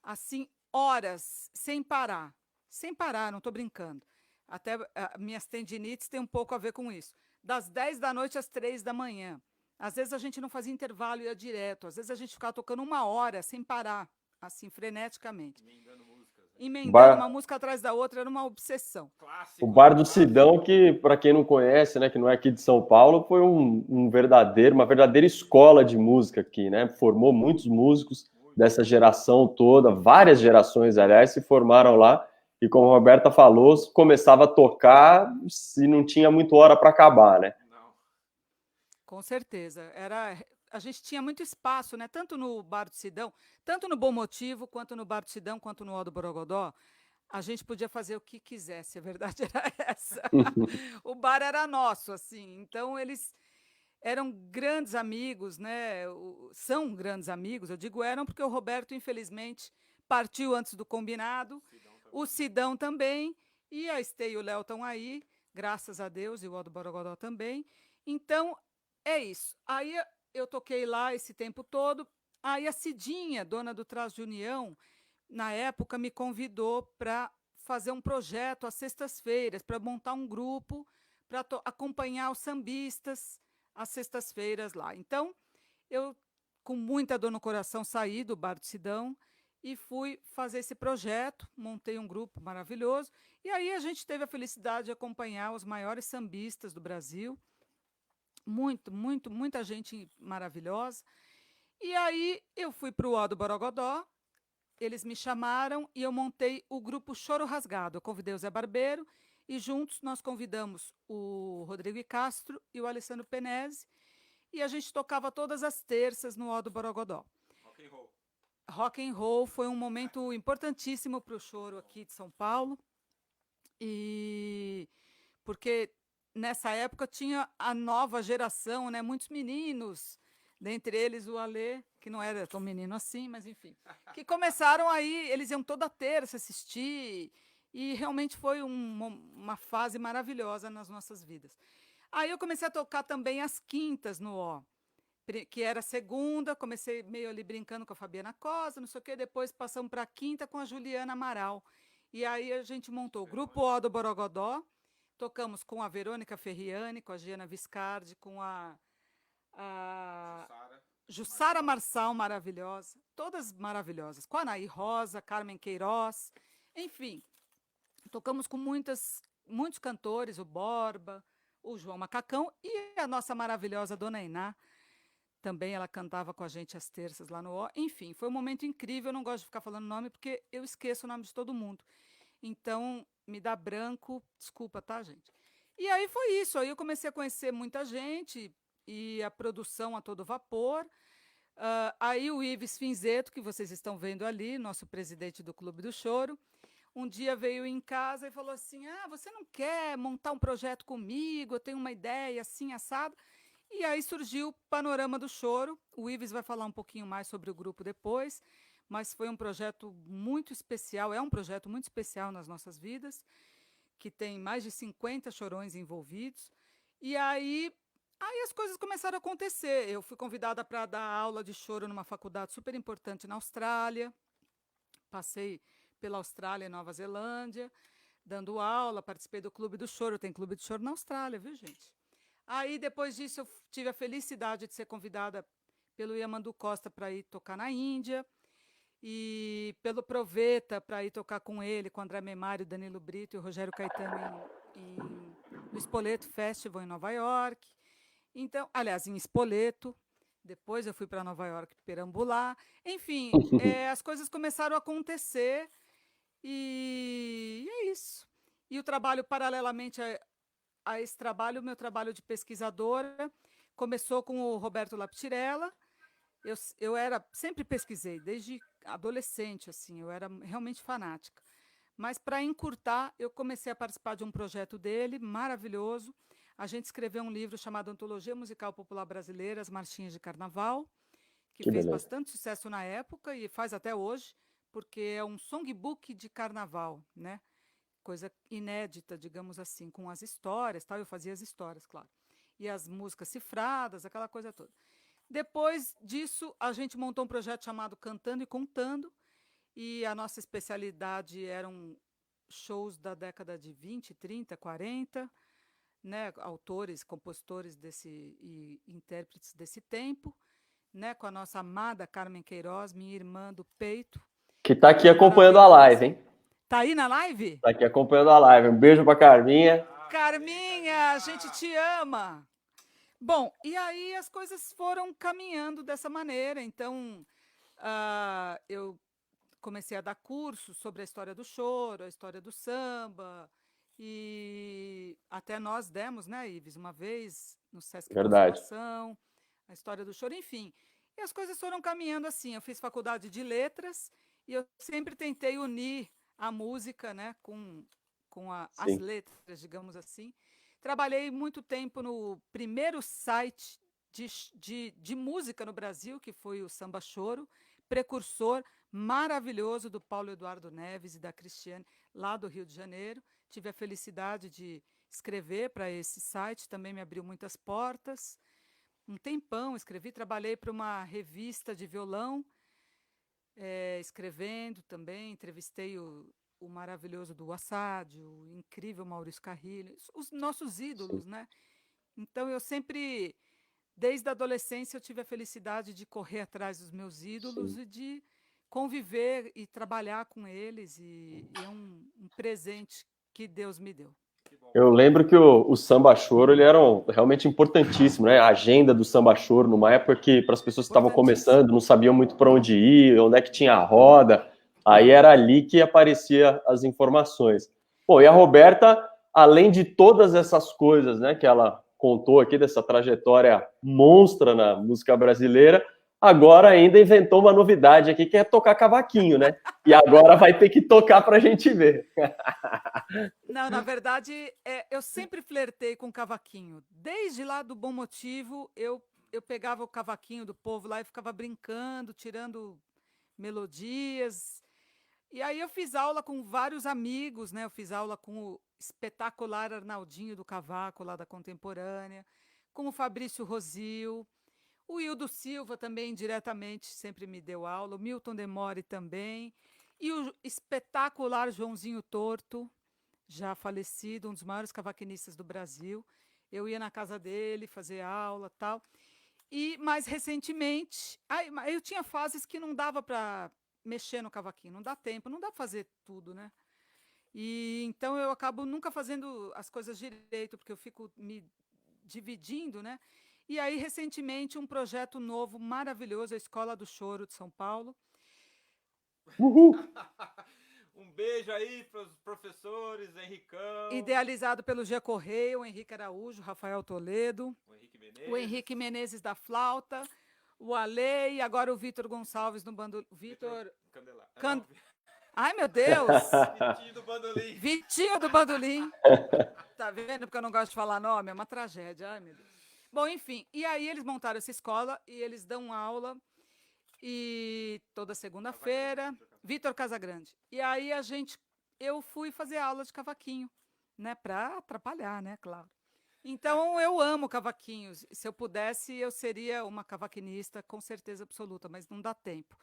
assim horas, sem parar. Sem parar, não estou brincando. Até minhas tendinites têm um pouco a ver com isso. Das 10 da noite às 3 da manhã. Às vezes a gente não fazia intervalo e ia direto. Às vezes a gente ficava tocando 1 hora sem parar, assim, freneticamente. Emendando músicas, né? Emendando uma música atrás da outra, era uma obsessão. Clássico, O Bar do clássico. Sidão, que, para quem não conhece, né, que não é aqui de São Paulo, foi uma verdadeira escola de música aqui, né? Formou muitos músicos dessa geração toda, várias gerações, aliás, se formaram lá. E como a Roberta falou, começava a tocar se não tinha muito hora para acabar, né? Não. Com certeza. A gente tinha muito espaço, né? Tanto no Bar do Sidão, tanto no Bom Motivo, quanto no Bar do Sidão, quanto no Odo Borogodó. a gente podia fazer o que quisesse, a verdade era essa. O bar era nosso, assim. Então, eles eram grandes amigos, né? São grandes amigos, eu digo eram porque o Roberto, infelizmente, partiu antes do combinado, o Sidão também, e a Estê e o Léo estão aí, graças a Deus, e o Aldo Borogodó também. Então, é isso. Aí eu toquei lá esse tempo todo, aí a Cidinha, dona do Traz de União, na época me convidou para fazer um projeto às sextas-feiras, para montar um grupo, para acompanhar os sambistas às sextas-feiras lá. Então, eu, com muita dor no coração, saí do Bar do Sidão e fui fazer esse projeto, montei um grupo maravilhoso, e aí a gente teve a felicidade de acompanhar os maiores sambistas do Brasil, muita gente maravilhosa. E aí eu fui para o Ó do Borogodó, eles me chamaram e eu montei o grupo Choro Rasgado. Eu convidei o Zé Barbeiro e juntos nós convidamos o Rodrigo Castro e o Alessandro Penese e a gente tocava todas as terças no Ó do Borogodó. Rock and roll. Rock and roll foi um momento importantíssimo para o choro aqui de São Paulo, e porque nessa época tinha a nova geração, né? Muitos meninos, dentre eles o Alê, que não era tão menino assim, mas enfim, que começaram aí, eles iam toda terça assistir, e realmente foi uma fase maravilhosa nas nossas vidas. Aí eu comecei a tocar também as quintas no Ó, que era segunda, comecei meio ali brincando com a Fabiana Cosa, não sei o quê, depois passamos para a quinta com a Juliana Amaral. E aí a gente montou o Grupo Ó do Borogodó, tocamos com a Verônica Ferriani, com a Giana Viscardi, com a Jussara Marçal, maravilhosa, todas maravilhosas, com a Anaí Rosa, Carmen Queiroz, enfim, tocamos com muitos cantores, o Borba, o João Macacão e a nossa maravilhosa Dona Iná, também ela cantava com a gente às terças lá no O. Enfim, foi um momento incrível, eu não gosto de ficar falando nome porque eu esqueço o nome de todo mundo. Então, me dá branco, desculpa, tá, gente? E aí foi isso, aí eu comecei a conhecer muita gente e a produção a todo vapor. Aí o Ives Finzeto, que vocês estão vendo ali, nosso presidente do Clube do Choro, um dia veio em casa e falou assim: você não quer montar um projeto comigo? Eu tenho uma ideia assim, assado. E aí surgiu o Panorama do Choro. O Ives vai falar um pouquinho mais sobre o grupo depois, mas foi um projeto muito especial, é um projeto muito especial nas nossas vidas, que tem mais de 50 chorões envolvidos. E aí as coisas começaram a acontecer. Eu fui convidada para dar aula de choro numa faculdade super importante na Austrália. Passei pela Austrália e Nova Zelândia, dando aula, participei do Clube do Choro. Tem Clube de Choro na Austrália, viu, gente? Aí, depois disso, eu tive a felicidade de ser convidada pelo Yamandu Costa para ir tocar na Índia, e pelo Proveta para ir tocar com ele, com o André Memário, Danilo Brito e o Rogério Caetano no Spoleto Festival em Nova York. Então, aliás, em Spoleto. Depois eu fui para Nova York perambular. Enfim, as coisas começaram a acontecer e é isso. E o trabalho, paralelamente a esse trabalho, o meu trabalho de pesquisadora começou com o Roberto Laptirella. Eu sempre pesquisei, desde adolescente, assim, eu era realmente fanática. Mas, para encurtar, eu comecei a participar de um projeto dele, maravilhoso. A gente escreveu um livro chamado Antologia Musical Popular Brasileira, As Marchinhas de Carnaval, que fez bastante sucesso na época e faz até hoje, porque é um songbook de carnaval, né? Coisa inédita, digamos assim, com as histórias, tal. Eu fazia as histórias, claro. E as músicas cifradas, aquela coisa toda. Depois disso, a gente montou um projeto chamado Cantando e Contando, e a nossa especialidade eram shows da década de 20, 30, 40, né, autores, compositores e intérpretes desse tempo, né, com a nossa amada Carmen Queiroz, minha irmã do peito. Que está aqui acompanhando a live, hein? Tá aí na live? Tá aqui acompanhando a live. Um beijo pra Carminha. Carminha, a gente te ama. Bom, e aí as coisas foram caminhando dessa maneira. Então, eu comecei a dar cursos sobre a história do choro, a história do samba, e até nós demos, né, Ives, uma vez no Sesc Consolação, a história do choro, enfim. E as coisas foram caminhando assim. Eu fiz faculdade de letras e eu sempre tentei unir a música, né, as Sim. letras, digamos assim. Trabalhei muito tempo no primeiro site de música no Brasil, que foi o Samba Choro, precursor maravilhoso do Paulo Eduardo Neves e da Cristiane, lá do Rio de Janeiro. Tive a felicidade de escrever para esse site, também me abriu muitas portas. Um tempão escrevi, trabalhei para uma revista de violão, escrevendo também, entrevistei o maravilhoso do Assad, o incrível Maurício Carrilho, os nossos Sim. ídolos, né? Então eu sempre, desde a adolescência, eu tive a felicidade de correr atrás dos meus ídolos Sim. e de conviver e trabalhar com eles, e é um presente que Deus me deu. Que bom. Eu lembro que o Samba Choro ele era realmente importantíssimo, né? A agenda do Samba Choro, numa época que para as pessoas que estavam Importantíssimo. começando, não sabiam muito para onde ir, onde é que tinha a roda, aí era ali que aparecia as informações. Bom, e a Roberta, além de todas essas coisas, né, que ela contou aqui dessa trajetória monstra na música brasileira, agora ainda inventou uma novidade aqui que é tocar cavaquinho, né? E agora vai ter que tocar para a gente ver. Não, na verdade, eu sempre flertei com cavaquinho. Desde lá do Bom Motivo, eu pegava o cavaquinho do povo lá e ficava brincando, tirando melodias. E aí eu fiz aula com vários amigos, né? Eu fiz aula com o espetacular Arnaldinho do Cavaco, lá da Contemporânea, com o Fabrício Rosil, o Hildo Silva também, diretamente, sempre me deu aula, o Milton Demore também, e o espetacular Joãozinho Torto, já falecido, um dos maiores cavaquinistas do Brasil. Eu ia na casa dele fazer aula, tal. E mais recentemente, eu tinha fases que não dava para mexer no cavaquinho, não dá tempo, não dá para fazer tudo, né? E então eu acabo nunca fazendo as coisas direito, porque eu fico me dividindo, né? E aí recentemente um projeto novo maravilhoso, a Escola do Choro de São Paulo, Uhul! Um beijo aí para os professores, Henricão, idealizado pelo Gia Correia, o Henrique Araújo, o Rafael Toledo, o Henrique o Menezes, Henrique Menezes da flauta, o Ale e agora o Vitor Gonçalves no bando. Vitor. Candelar. Can... Não, Ai, meu Deus! Vitinho do Bandolim. Vitinho do Bandolim. Tá vendo? Porque eu não gosto de falar nome, é uma tragédia. Ai, meu Deus. Bom, enfim, e aí eles montaram essa escola e eles dão aula e toda segunda-feira, Vitor Casagrande. E aí eu fui fazer aula de cavaquinho, né, para atrapalhar, né, claro. Então eu amo cavaquinhos. Se eu pudesse, eu seria uma cavaquinista com certeza absoluta, mas não dá tempo.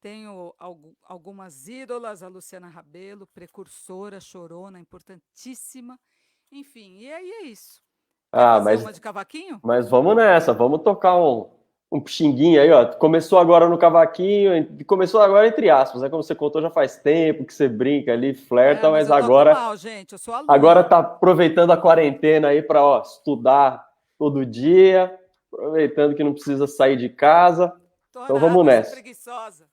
Tenho algumas ídolas, a Luciana Rabelo, precursora, chorona, importantíssima. Enfim, e aí é isso. Quer Ah, fazer uma de cavaquinho? mas vamos nessa, vamos tocar um pixinguinho aí, ó. Começou agora no cavaquinho, começou agora entre aspas, né? Como você contou, já faz tempo que você brinca ali, flerta, Mas mas eu toco agora, mal, gente. Eu sou agora aluna. tá aproveitando a quarentena aí para, ó, estudar todo dia, aproveitando que não precisa sair de casa. Tô Então vamos nada, eu sou nessa. preguiçosa.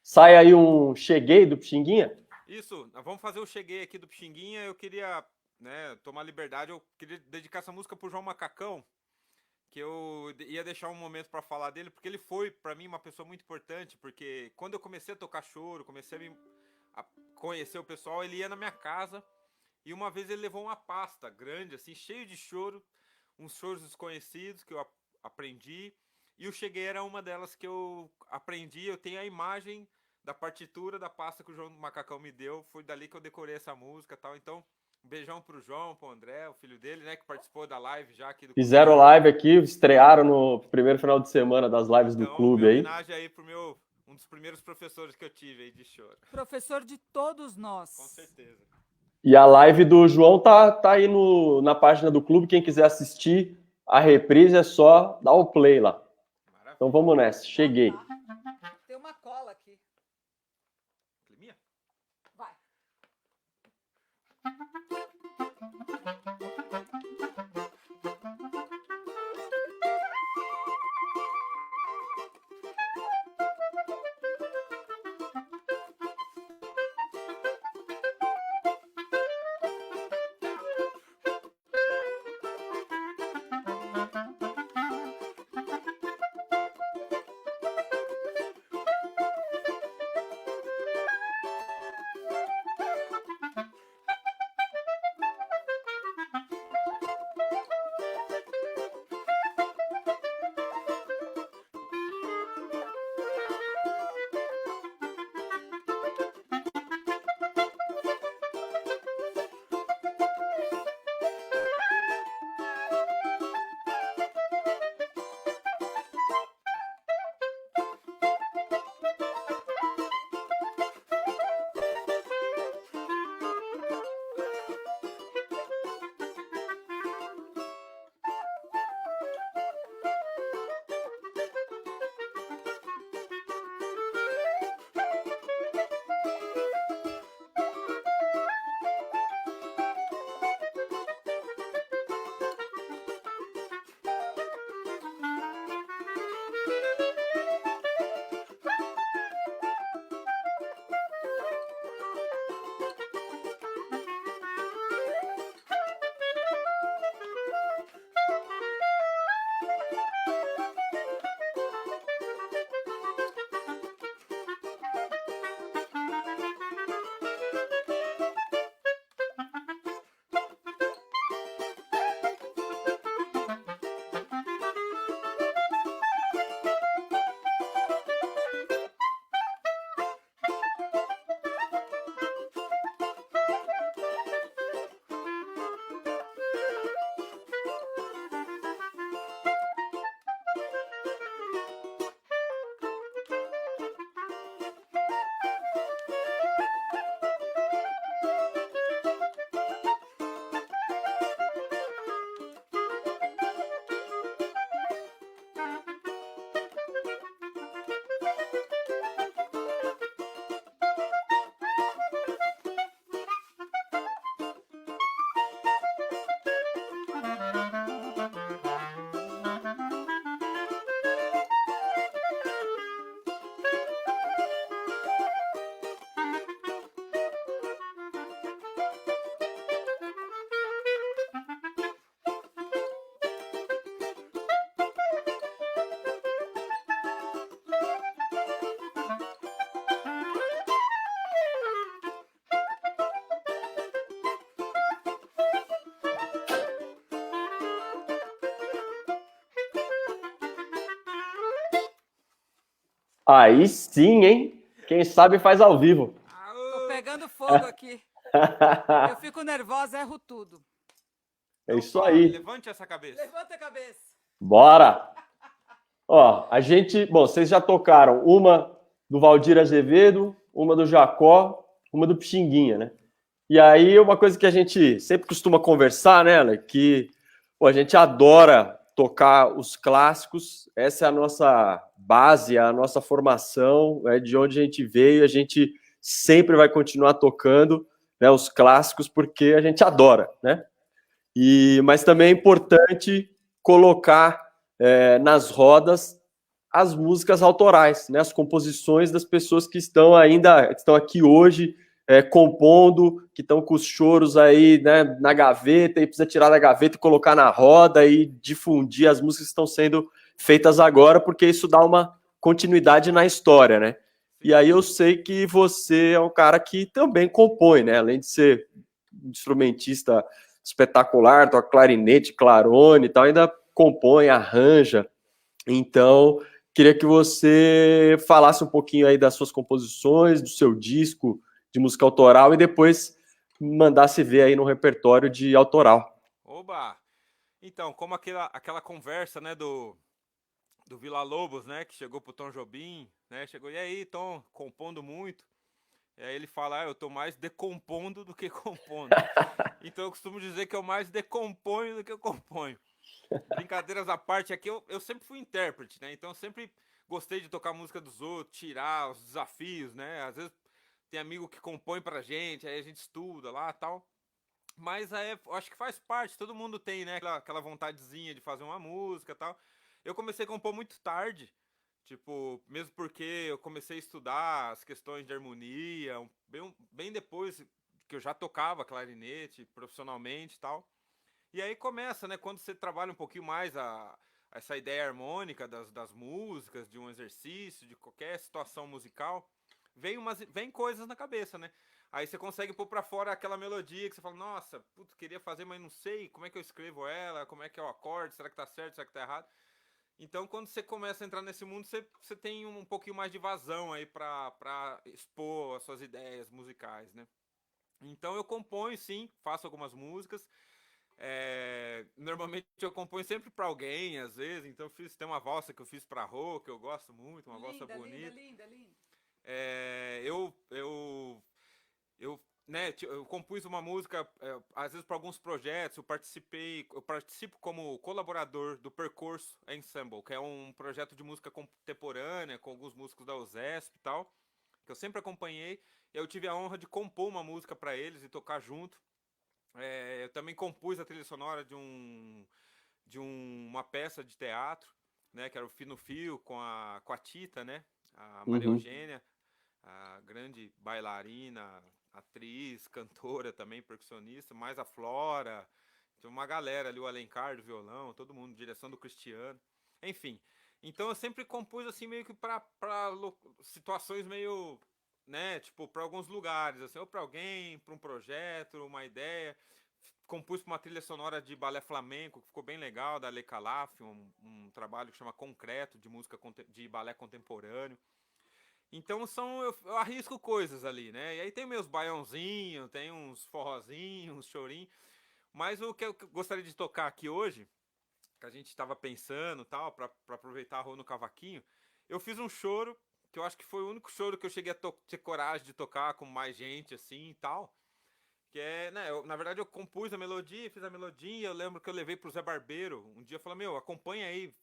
Sai aí um cheguei do pixinguinha. Isso, nós vamos fazer o cheguei aqui do Pixinguinha. Eu queria, né, tomar liberdade, eu queria dedicar essa música pro João Macacão, que eu ia deixar um momento para falar dele, porque ele foi para mim uma pessoa muito importante, porque quando eu comecei a tocar choro, comecei a conhecer o pessoal, ele ia na minha casa e uma vez ele levou uma pasta grande assim, cheio de choro, uns choros desconhecidos que eu aprendi, e o cheguei era uma delas que eu aprendi. Eu tenho a imagem da partitura da pasta que o João Macacão me deu, foi dali que eu decorei essa música, tal. Então, um beijão pro João, pro André, o filho dele, né, que participou da live já aqui do Clube do Fizeram Choro. live aqui, estrearam no primeiro final de semana das lives do Então, clube minha aí. homenagem aí pro um dos primeiros professores que eu tive aí de choro. Professor de todos nós. Com certeza. E a live do João tá aí na página do clube. Quem quiser assistir a reprise é só dar o play lá. Maravilha. Então vamos nessa. Cheguei. Tem uma cola aqui. Climinha? Vai. Aí sim, hein? Quem sabe faz ao vivo. Tô Aô! pegando fogo aqui. Eu fico nervosa, erro tudo. É Então isso fale, aí. levante essa cabeça. Levanta a cabeça. Bora! Ó, a gente, bom, vocês já tocaram uma do Valdir Azevedo, uma do Jacó, uma do Pixinguinha, né? E aí, uma coisa que a gente sempre costuma conversar, né, Ale, que pô, a gente adora tocar os clássicos, essa é a nossa base, a nossa formação, é de onde a gente veio, a gente sempre vai continuar tocando, né, os clássicos porque a gente adora, né? Mas também é importante colocar nas rodas as músicas autorais, né, as composições das pessoas que estão ainda, que estão aqui hoje, compondo, que estão com os choros aí, né, na gaveta e precisa tirar da gaveta e colocar na roda e difundir as músicas que estão sendo feitas agora, porque isso dá uma continuidade na história, né? E Sim. aí eu sei que você é um cara que também compõe, né? Além de ser instrumentista espetacular, toca clarinete, clarone e tal, ainda compõe, arranja. Então, queria que você falasse um pouquinho aí das suas composições, do seu disco de música autoral e depois mandasse ver aí no repertório de autoral. Oba! Então, como aquela conversa, né, do Vila Lobos, né, que chegou pro Tom Jobim, né, chegou, e aí, Tom, compondo muito. E aí ele fala, eu tô mais decompondo do que compondo. Então eu costumo dizer que eu mais decomponho do que eu componho. Brincadeiras à parte, aqui eu sempre fui intérprete, né? Então eu sempre gostei de tocar música dos outros, tirar os desafios, né? Às vezes tem amigo que compõe pra gente, aí a gente estuda lá e tal. Mas eu acho que faz parte, todo mundo tem, né? Aquela vontadezinha de fazer uma música e tal. Eu comecei a compor muito tarde, tipo, mesmo porque eu comecei a estudar as questões de harmonia, bem depois que eu já tocava clarinete profissionalmente e tal. E aí começa, né? Quando você trabalha um pouquinho mais essa ideia harmônica das músicas, de um exercício, de qualquer situação musical, vem coisas na cabeça, né? Aí você consegue pôr pra fora aquela melodia que você fala, nossa, putz, queria fazer, mas não sei como é que eu escrevo ela, como é que é o acorde, será que tá certo, será que tá errado? Então, quando você começa a entrar nesse mundo, você tem um pouquinho mais de vazão aí pra expor as suas ideias musicais, né? Então, eu componho, sim, faço algumas músicas. Normalmente eu componho sempre pra alguém, às vezes. Então, tem uma valsa que eu fiz pra Rô, que eu gosto muito, uma valsa Linda, linda, bonita. linda, linda. É, eu, né, eu compus uma música, às vezes para alguns projetos, eu participo como colaborador do Percurso Ensemble, que é um projeto de música contemporânea com alguns músicos da USESP e tal, que eu sempre acompanhei. Eu tive a honra de compor uma música para eles e tocar junto. Eu também compus a trilha sonora uma peça de teatro, né, que era o Fino Fio com a Tita, né, a Maria Uhum. Eugênia, a grande bailarina, atriz, cantora também, percussionista, mais a Flora, tinha uma galera ali, o Alencar do violão, todo mundo, direção do Cristiano, enfim. Então eu sempre compus assim meio que para situações meio, né, tipo para alguns lugares, assim, ou para alguém, para um projeto, uma ideia. Compus uma trilha sonora de balé flamenco que ficou bem legal, da Le Calaf, um trabalho que chama Concreto, de música de balé contemporâneo. Então eu arrisco coisas ali, né? E aí tem meus baiãozinhos, tem uns forrozinhos, uns chorinhos. Mas o que eu gostaria de tocar aqui hoje, que a gente estava pensando tal, pra aproveitar a rua no cavaquinho, eu fiz um choro, que eu acho que foi o único choro que eu cheguei a ter coragem de tocar com mais gente assim e tal. Que é, né? Na verdade eu compus a melodia, fiz a melodia. Eu lembro que eu levei pro Zé Barbeiro. Um dia eu falei, meu, acompanha aí,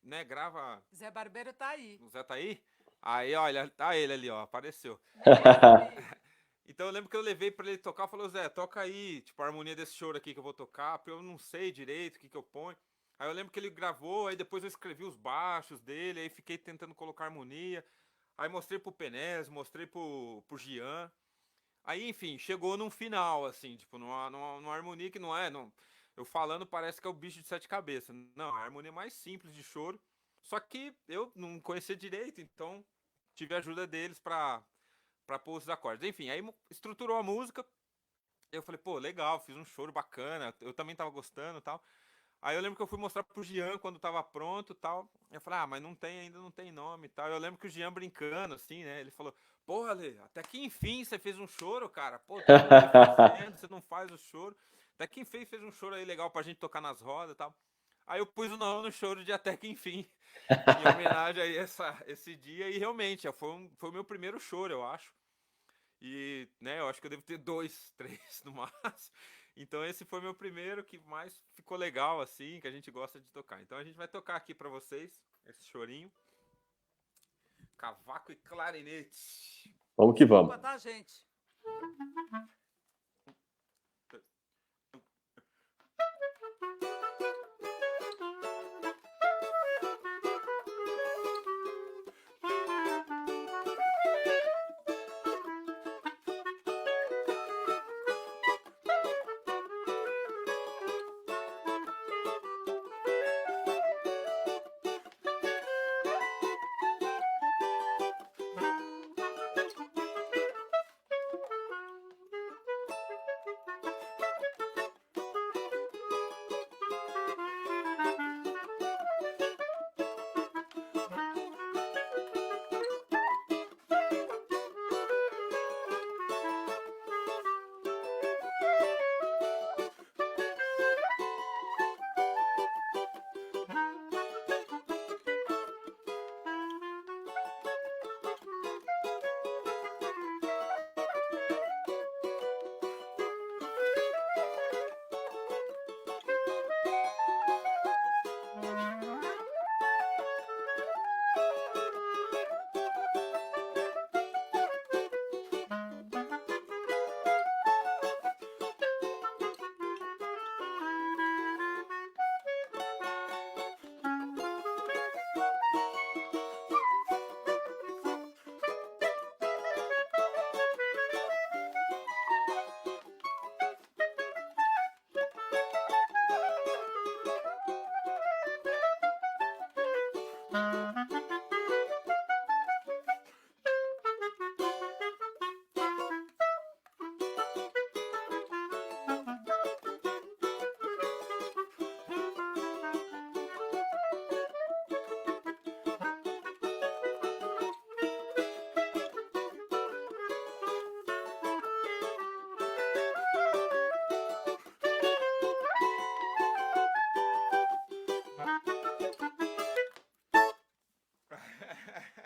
né? Grava. Zé Barbeiro tá aí. O Zé tá aí? Aí, olha, tá ele ali, ó, apareceu. Então eu lembro que eu levei pra ele tocar, falou, Zé, toca aí, tipo, a harmonia desse choro aqui que eu vou tocar, porque eu não sei direito o que eu ponho. Aí eu lembro que ele gravou, aí depois eu escrevi os baixos dele, aí fiquei tentando colocar harmonia. Aí mostrei pro Penés, mostrei pro Gian. Aí, enfim, chegou num final, assim, tipo, numa harmonia que não é. Não, eu falando parece que é o bicho de sete cabeças. Não, é a harmonia mais simples de choro. Só que eu não conhecia direito, então tive a ajuda deles pra pôr os acordes. Enfim, aí estruturou a música. Eu falei, pô, legal, fiz um choro bacana. Eu também tava gostando e tal. Aí eu lembro que eu fui mostrar pro Jean quando tava pronto e tal. Eu falei, mas não tem, ainda não tem nome e tal. Eu lembro que o Jean brincando, assim, né? Ele falou, porra, Ale, até que enfim você fez um choro, cara. Pô, todo mundo aí fazendo, você não faz o choro. Até que enfim fez um choro aí legal pra gente tocar nas rodas e tal. Aí eu pus o nome no choro de Até que Enfim, em homenagem aí esse dia. E realmente, foi o meu primeiro choro, eu acho. E, né, eu acho que eu devo ter 2, 3 no máximo. Então esse foi meu primeiro que mais ficou legal, assim, que a gente gosta de tocar. Então a gente vai tocar aqui pra vocês esse chorinho. Cavaco e clarinete. Vamos que vamos. Desculpa, tá, gente?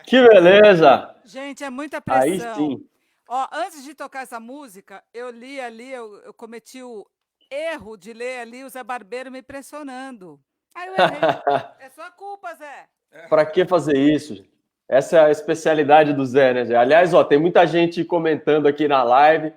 Que beleza! Gente, é muita Aí pressão. sim. Ó, antes de tocar essa música, eu li ali, eu cometi o erro de ler ali o Zé Barbeiro me pressionando. Aí eu errei. É sua culpa, Zé. Para que fazer isso, gente? Essa é a especialidade do Zé, né, Zé? Aliás, ó, tem muita gente comentando aqui na live,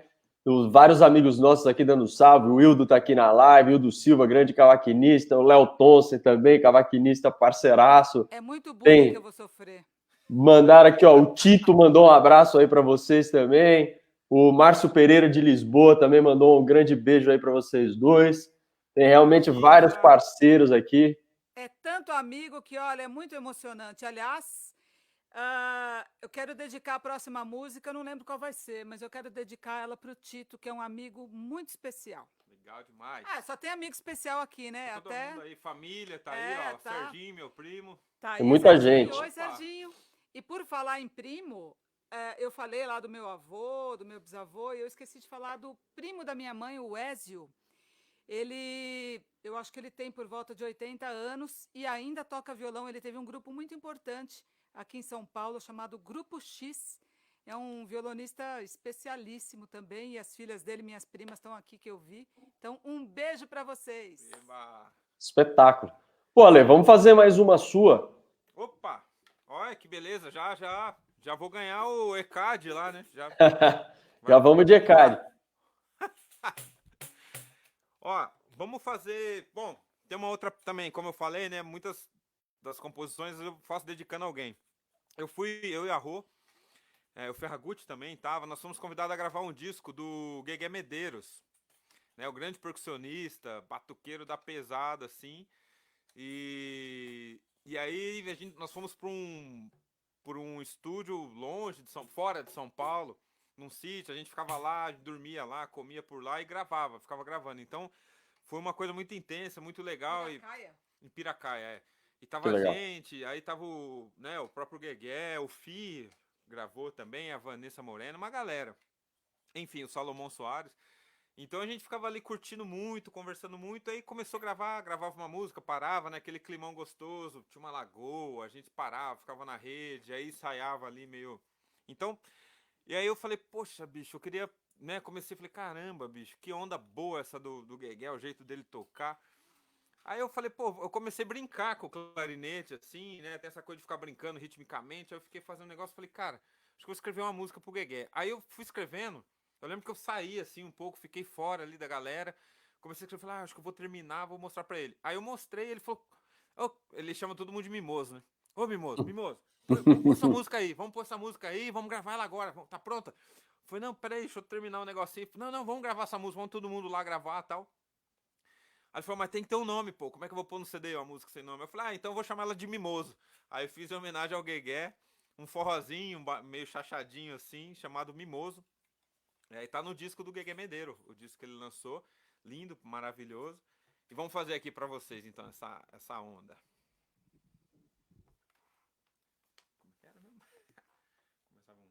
vários amigos nossos aqui dando salve. O Wildo tá aqui na live, o Wildo Silva, grande cavaquinista, o Léo Tonsen também, cavaquinista parceiraço. É muito bullying que eu Tem, vou sofrer. mandaram aqui, ó, o Tito mandou um abraço aí para vocês também. O Márcio Pereira de Lisboa também mandou um grande beijo aí para vocês dois. Tem realmente vários Isa, parceiros aqui. É tanto amigo que, olha, é muito emocionante. Aliás, eu quero dedicar a próxima música, eu não lembro qual vai ser, mas eu quero dedicar ela para o Tito, que é um amigo muito especial. legal demais. Ah, só tem amigo especial aqui, né? Tá todo Até. mundo aí, família, tá aí, É, ó. tá. Serginho, meu primo. Tá Tem aí, muita Serginho. gente. Oi, Opa. Serginho. E por falar em primo, eu falei lá do meu avô, do meu bisavô, e eu esqueci de falar do primo da minha mãe, o Ézio. Eu acho que ele tem por volta de 80 anos e ainda toca violão. Ele teve um grupo muito importante aqui em São Paulo chamado Grupo X. É um violonista especialíssimo também e as filhas dele, minhas primas, estão aqui que eu vi. Então, um beijo para vocês. Eba. Espetáculo. Pô, Ale, vamos fazer mais uma sua. Opa! Olha que beleza, já vou ganhar o ECAD lá, né? Já vamos de ECAD. Ó, vamos fazer. Bom, tem uma outra também, como eu falei, né? Muitas das composições eu faço dedicando a alguém. Eu e a Rô, o Ferragutti também tava. Nós fomos convidados a gravar um disco do Guegué Medeiros, né? O grande percussionista, batuqueiro da pesada, assim. E aí nós fomos por um estúdio longe fora de São Paulo, num sítio. A gente ficava lá, dormia lá, comia por lá e ficava gravando. Então foi uma coisa muito intensa, muito legal. Piracaia? Em Piracaia, E Que tava a legal. gente, aí tava o próprio Guegué, o Fi gravou também, a Vanessa Moreno, uma galera. Enfim, o Salomão Soares. Então a gente ficava ali curtindo muito, conversando muito, aí começou a gravar, gravava uma música, parava, né, aquele climão gostoso, tinha uma lagoa, a gente parava, ficava na rede, aí ensaiava ali meio... Então, e aí eu falei, poxa, bicho, eu queria, né, comecei, falei, caramba, bicho, que onda boa essa do Guegué, o jeito dele tocar. Aí eu falei, pô, eu comecei a brincar com o clarinete, assim, né, tem essa coisa de ficar brincando ritmicamente, aí eu fiquei fazendo um negócio, falei, cara, acho que eu vou escrever uma música pro Guegué. Aí eu fui escrevendo, eu lembro que eu saí, assim, um pouco, fiquei fora ali da galera, comecei a escrever, falei, acho que eu vou terminar, vou mostrar pra ele. Aí eu mostrei, ele falou, ele chama todo mundo de Mimoso, né? Ô, Mimoso, vamos pôr essa música aí, vamos gravar ela agora, tá pronta? Falei, não, peraí, deixa eu terminar um negocinho. Não, vamos gravar essa música, vamos todo mundo lá gravar e tal. Aí ele falou, mas tem que ter um nome, pô, como é que eu vou pôr no CD uma música sem nome? Eu falei, então eu vou chamar ela de Mimoso. Aí eu fiz em homenagem ao Guegué, um forrozinho, meio chachadinho assim, chamado Mimoso. E aí tá no disco do Guegué Medeiro, o disco que ele lançou, lindo, maravilhoso. E vamos fazer aqui pra vocês, então, essa onda. Como que era mesmo? Começava um...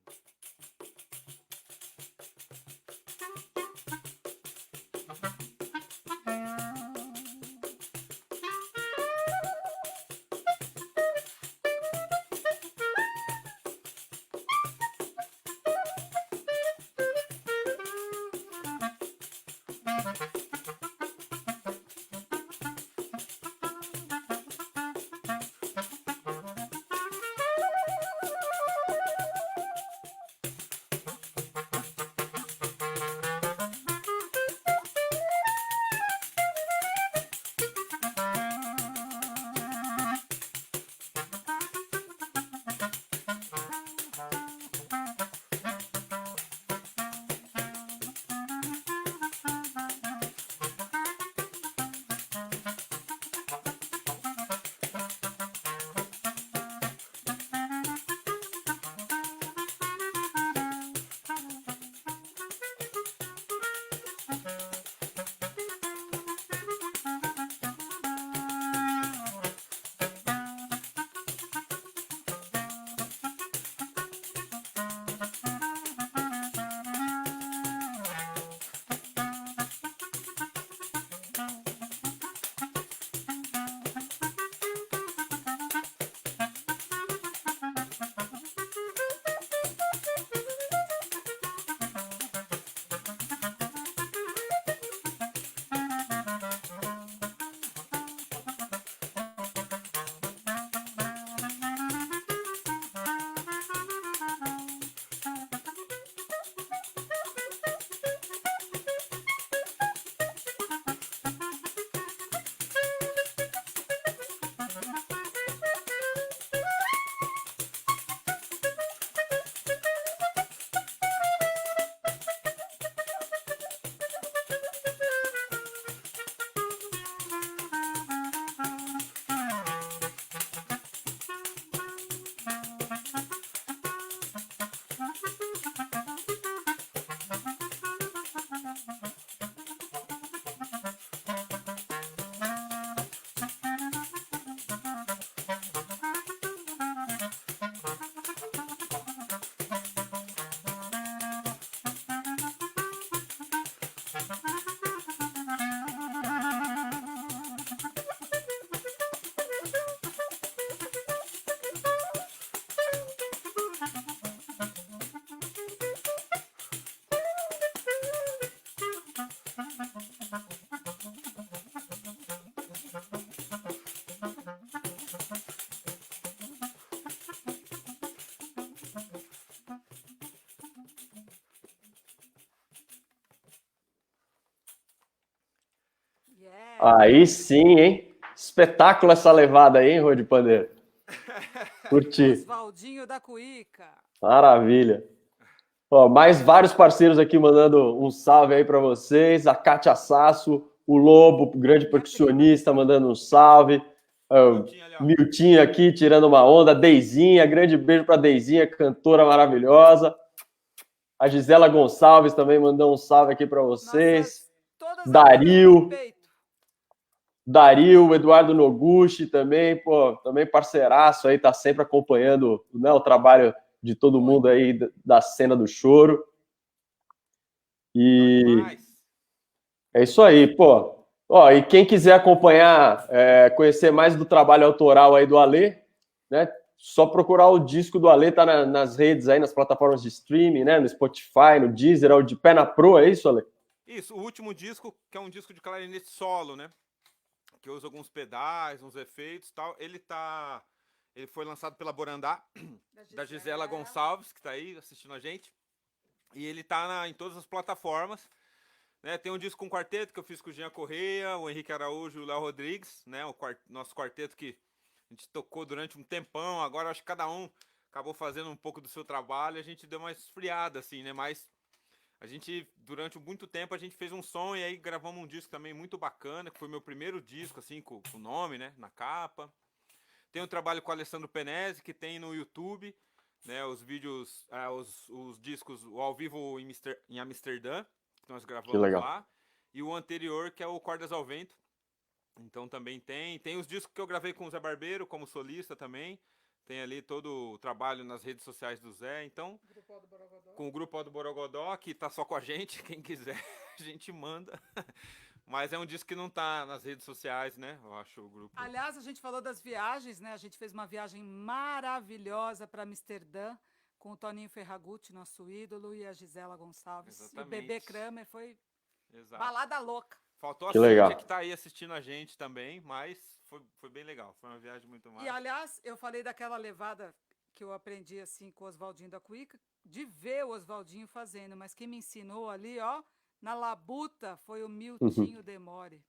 Aí sim, hein? Espetáculo essa levada aí, hein, Rô de Pandeiro? Curti. Oswaldinho da Cuíca. Maravilha. Ó, mais vários parceiros aqui mandando um salve aí para vocês. A Kátia Sasso, o Lobo, grande percussionista, mandando um salve. Miltinho aqui tirando uma onda. Deizinha, grande beijo para Deizinha, cantora maravilhosa. A Gisela Gonçalves também mandou um salve aqui para vocês. Dario. Dario, o Eduardo Noguchi também, pô, também parceiraço aí, tá sempre acompanhando, né, o trabalho de todo mundo aí da cena do choro. E é isso aí, pô. Ó, e quem quiser acompanhar, conhecer mais do trabalho autoral aí do Alê, né, só procurar o disco do Alê, tá nas redes aí, nas plataformas de streaming, né, no Spotify, no Deezer, é o De Pé na Pro, é isso, Alê? Isso, o último disco, que é um disco de clarinete solo, né? Que usa alguns pedais, uns efeitos e tal. Ele foi lançado pela Borandá, da Gisela Gonçalves, que tá aí assistindo a gente. E ele tá em todas as plataformas. Né? Tem um disco com quarteto que eu fiz com o Jean Correia, o Henrique Araújo e o Léo Rodrigues, né? Nosso quarteto que a gente tocou durante um tempão. Agora acho que cada um acabou fazendo um pouco do seu trabalho. A gente deu uma esfriada, assim, né? Mas a gente, durante muito tempo, a gente fez um som e aí gravamos um disco também muito bacana, que foi meu primeiro disco, assim, com o nome, né, na capa. Tem um trabalho com o Alessandro Penese, que tem no YouTube, né, os vídeos, os discos, o ao vivo em Amsterdã, que nós gravamos lá. E o anterior, que é o Cordas ao Vento. Então também tem os discos que eu gravei com o Zé Barbeiro, como solista também. Tem ali todo o trabalho nas redes sociais do Zé, então com o Grupo do Borogodó, que tá só com a gente, quem quiser, a gente manda. Mas é um disco que não tá nas redes sociais, né? Eu acho o grupo. Aliás, a gente falou das viagens, né? A gente fez uma viagem maravilhosa para Amsterdã com o Toninho Ferragutti, nosso ídolo, e a Gisela Gonçalves. Exatamente. E o Bebê Kramer foi Exato. balada louca. Faltou a Cíntia, que tá aí assistindo a gente também, mas foi bem legal. Foi uma viagem muito massa. E, aliás, eu falei daquela levada que eu aprendi, assim, com o Oswaldinho da Cuíca, de ver o Oswaldinho fazendo, mas quem me ensinou ali, ó, na labuta, foi o Miltinho Demore.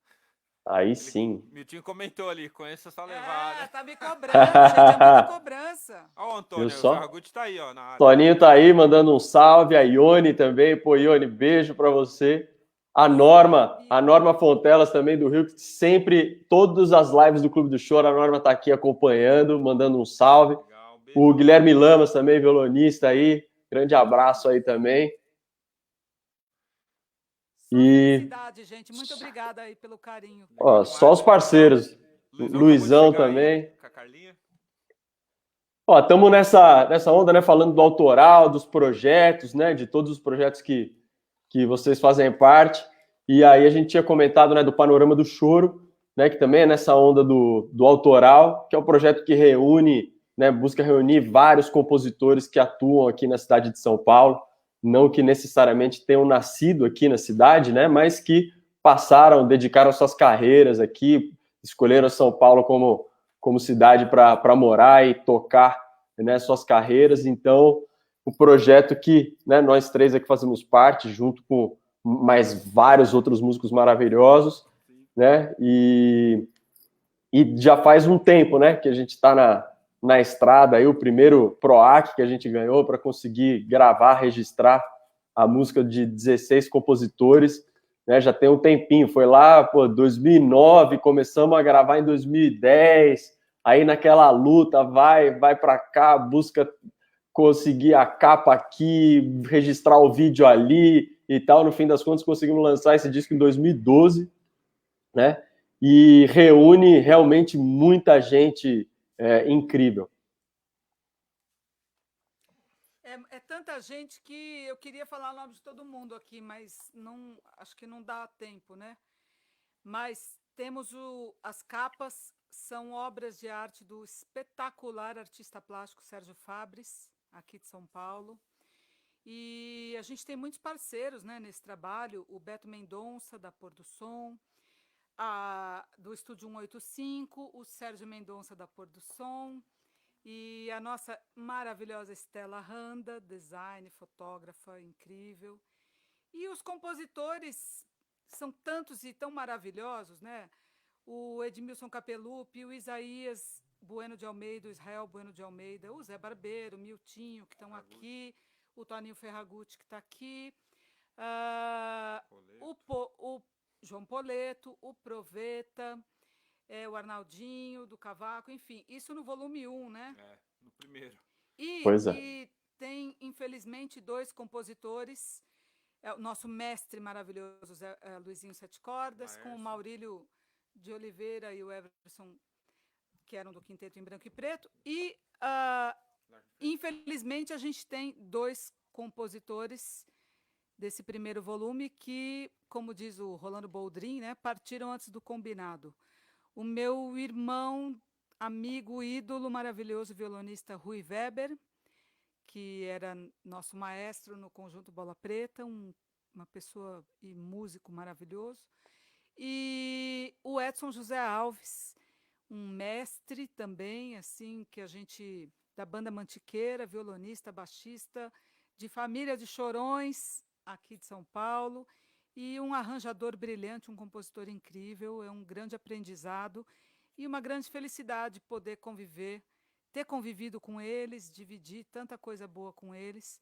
Aí sim. O Miltinho comentou ali, conheço essa levada. Tá me cobrando, gente, é muita cobrança. Ó, o Antônio, o Ferragutti tá aí, ó, na área. Toninho tá aí, mandando um salve, a Ione também, pô, Ione, beijo pra você. A Norma Fontelas também do Rio, que sempre, todas as lives do Clube do Choro, a Norma tá aqui acompanhando, mandando um salve. Legal, o Guilherme Lamas também, violonista aí, grande abraço aí também. Felicidade, gente, muito obrigada aí pelo carinho. Ó, só os parceiros, Luizão também. Com a Carlinha. Ó, estamos nessa onda, né, falando do autoral, dos projetos, né, de todos os projetos que vocês fazem parte, e aí a gente tinha comentado, né, do Panorama do Choro, né, que também é nessa onda do autoral, que é um projeto que reúne, né, busca reunir vários compositores que atuam aqui na cidade de São Paulo, não que necessariamente tenham nascido aqui na cidade, né, mas que dedicaram suas carreiras aqui, escolheram São Paulo como cidade para morar e tocar, né, suas carreiras. Então, o projeto que, né, nós três aqui fazemos parte, junto com mais vários outros músicos maravilhosos, né, e já faz um tempo, né, que a gente está na estrada, aí o primeiro PROAC que a gente ganhou para conseguir gravar, registrar a música de 16 compositores, né, já tem um tempinho, foi lá, 2009, começamos a gravar em 2010, aí naquela luta, vai para cá, busca conseguir a capa aqui, registrar o vídeo ali e tal. No fim das contas, conseguimos lançar esse disco em 2012, né? E reúne realmente muita gente incrível. É tanta gente que eu queria falar o nome de todo mundo aqui, mas não, acho que não dá tempo, né? Mas temos as capas, são obras de arte do espetacular artista plástico Sérgio Fabres, aqui de São Paulo. E a gente tem muitos parceiros, né, nesse trabalho, o Beto Mendonça, da Pôr do Som, do Estúdio 185, o Sérgio Mendonça, da Pôr do Som, e a nossa maravilhosa Estela Randa, design, fotógrafa incrível. E os compositores são tantos e tão maravilhosos, né? O Edmilson Capelupi, o Isaías Bueno de Almeida, o Israel Bueno de Almeida, o Zé Barbeiro, o Miltinho, que estão aqui, o Toninho Ferragutti, que está aqui, o João Poleto, o Proveta, o Arnaldinho, do Cavaco, enfim, isso no volume 1, né? No primeiro. E tem, infelizmente, 2 compositores, o nosso mestre maravilhoso, Luizinho Sete Cordas, com o Maurílio de Oliveira e o Everson, que eram do Quinteto em Branco e Preto, e infelizmente a gente tem 2 compositores desse primeiro volume que, como diz o Rolando Boldrin, né, partiram antes do combinado. O meu irmão, amigo, ídolo, maravilhoso violonista Rui Weber, que era nosso maestro no Conjunto Bola Preta, uma pessoa e músico maravilhoso, e o Edson José Alves, um mestre também, assim, que a gente, da banda Mantiqueira, violonista, baixista, de família de Chorões, aqui de São Paulo, e um arranjador brilhante, um compositor incrível, é um grande aprendizado e uma grande felicidade poder ter convivido com eles, dividir tanta coisa boa com eles.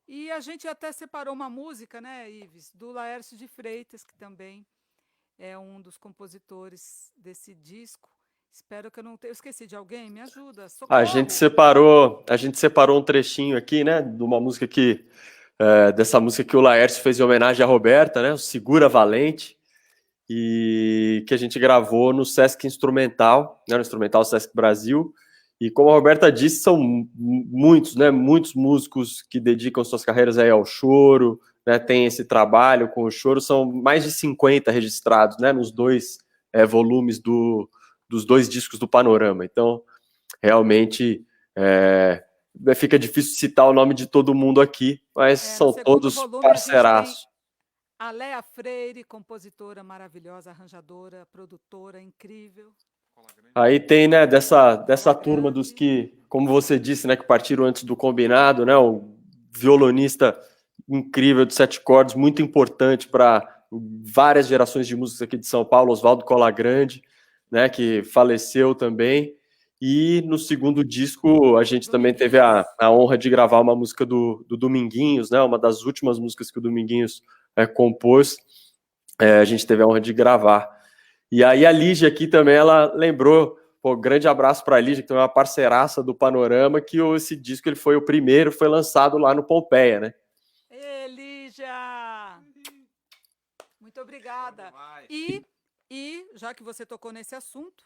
E a gente até separou uma música, né, Ives, do Laércio de Freitas, que também é um dos compositores desse disco. Espero que eu não tenha... Eu esqueci de alguém, me ajuda, socorro! A gente separou um trechinho aqui, né, de uma música dessa música que o Laércio fez em homenagem à Roberta, né, o Segura Valente, e que a gente gravou no Sesc Instrumental, né, no Instrumental Sesc Brasil. E como a Roberta disse, são muitos, né, muitos músicos que dedicam suas carreiras aí ao choro, né, tem esse trabalho com o choro, são mais de 50 registrados, né, nos 2 volumes dos 2 discos do Panorama. Então, realmente, fica difícil citar o nome de todo mundo aqui, mas são todos parceiraços. A Léa Freire, compositora maravilhosa, arranjadora, produtora, incrível. Aí tem, né, dessa turma dos que, como você disse, né, que partiram antes do combinado, né, o violonista incrível de 7 cordas, muito importante para várias gerações de músicos aqui de São Paulo, Oswaldo Colagrande, né, que faleceu também. E no segundo disco a gente também teve a honra de gravar uma música do Dominguinhos, né, uma das últimas músicas que o Dominguinhos compôs, a gente teve a honra de gravar. E aí a Lígia aqui também, ela lembrou, grande abraço para a Lígia, que é uma parceiraça do Panorama, que esse disco ele foi o primeiro, foi lançado lá no Pompeia, né? Ê, Lígia! Muito obrigada. E já que você tocou nesse assunto,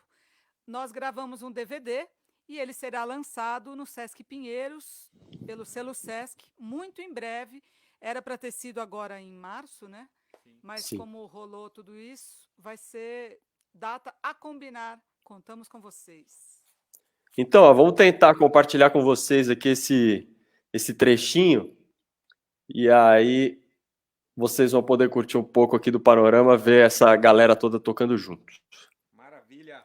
nós gravamos um DVD e ele será lançado no Sesc Pinheiros, pelo selo Sesc, muito em breve. Era para ter sido agora em março, né? Mas sim, como rolou tudo isso, vai ser data a combinar. Contamos com vocês. Então, vamos tentar compartilhar com vocês aqui esse trechinho. E aí vocês vão poder curtir um pouco aqui do Panorama, ver essa galera toda tocando juntos. Maravilha!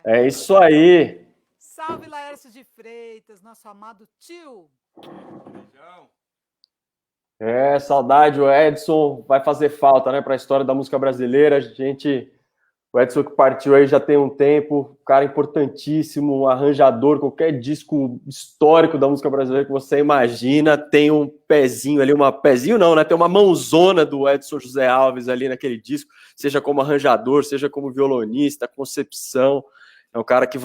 É isso aí. Salve, Laércio de Freitas, nosso amado tio. Beijão. Saudade, o Edson vai fazer falta, né, para a história da música brasileira. A gente O Edson que partiu aí já tem um tempo, cara importantíssimo, um arranjador, qualquer disco histórico da música brasileira que você imagina, tem um pezinho ali, pezinho não, né? Tem uma mãozona do Edson José Alves ali naquele disco, seja como arranjador, seja como violonista, concepção. É um cara que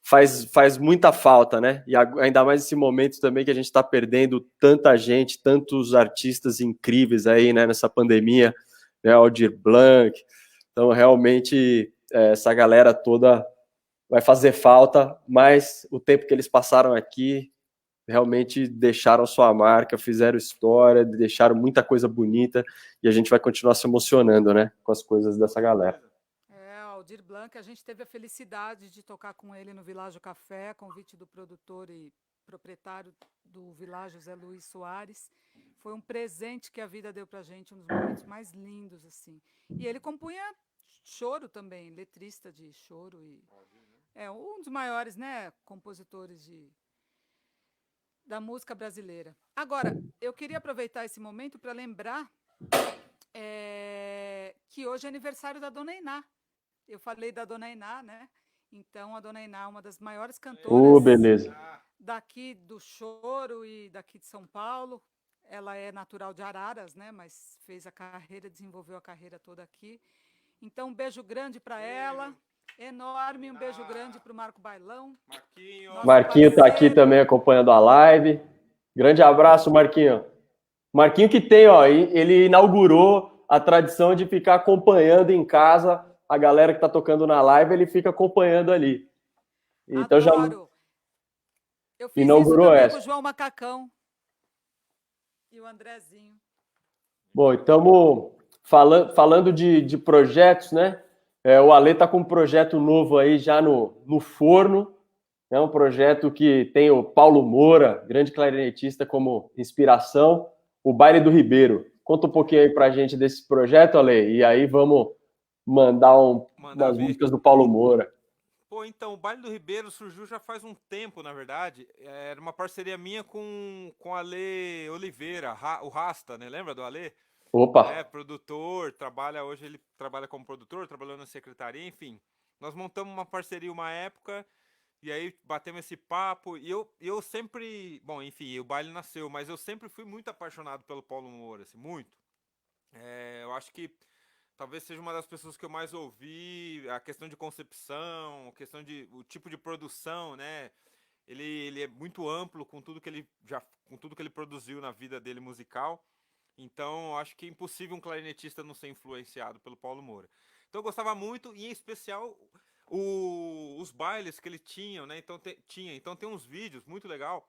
faz muita falta, né? E ainda mais nesse momento também que a gente está perdendo tanta gente, tantos artistas incríveis aí, né, nessa pandemia, né? Aldir Blanc. Então, realmente, essa galera toda vai fazer falta, mas o tempo que eles passaram aqui realmente deixaram sua marca, fizeram história, deixaram muita coisa bonita e a gente vai continuar se emocionando, né, com as coisas dessa galera. Aldir Blanc, a gente teve a felicidade de tocar com ele no Világio Café, convite do produtor e proprietário do Világio, Zé Luiz Soares. Foi um presente que a vida deu pra gente, um dos momentos mais lindos, assim. E ele compunha choro também, letrista de choro e um dos maiores, né, compositores da música brasileira. Agora, eu queria aproveitar esse momento para lembrar que hoje é aniversário da Dona Iná. Eu falei da Dona Iná, né? Então, a Dona Iná é uma das maiores cantoras beleza. daqui do choro e daqui de São Paulo. Ela é natural de Araras, né? Mas fez a carreira, desenvolveu a carreira toda aqui. Então, um beijo grande para ela. Enorme, um beijo grande para o Marco Bailão. Marquinho está aqui também acompanhando a live. Grande abraço, Marquinho. Marquinho que tem, ó, ele inaugurou a tradição de ficar acompanhando em casa a galera que está tocando na live, ele fica acompanhando ali. Então Adoro. Eu fiz inaugurou isso essa. com o João Macacão e o Andrezinho. Bom, estamos falando de projetos, né? O Ale está com um projeto novo aí já no forno. É um projeto que tem o Paulo Moura, grande clarinetista, como inspiração. O Baile do Ribeiro. Conta um pouquinho aí pra gente desse projeto, Ale, e aí vamos mandar umas músicas do Paulo Moura. Pô, então, o Baile do Ribeiro surgiu já faz um tempo, na verdade. Era uma parceria minha com o Ale Oliveira, o Rasta, né? Lembra do Ale? Opa! Produtor, hoje ele trabalha como produtor, trabalhou na secretaria, enfim. Nós montamos uma parceria uma época, e aí batemos esse papo, e eu sempre... Bom, enfim, o baile nasceu, mas eu sempre fui muito apaixonado pelo Paulo Moura, assim, muito. Eu acho que talvez seja uma das pessoas que eu mais ouvi, a questão de concepção, a questão o tipo de produção, né? Ele é muito amplo com tudo que ele produziu na vida dele musical. Então, eu acho que é impossível um clarinetista não ser influenciado pelo Paulo Moura. Então, eu gostava muito, e em especial os bailes que ele tinha, né? Então tem uns vídeos muito legais,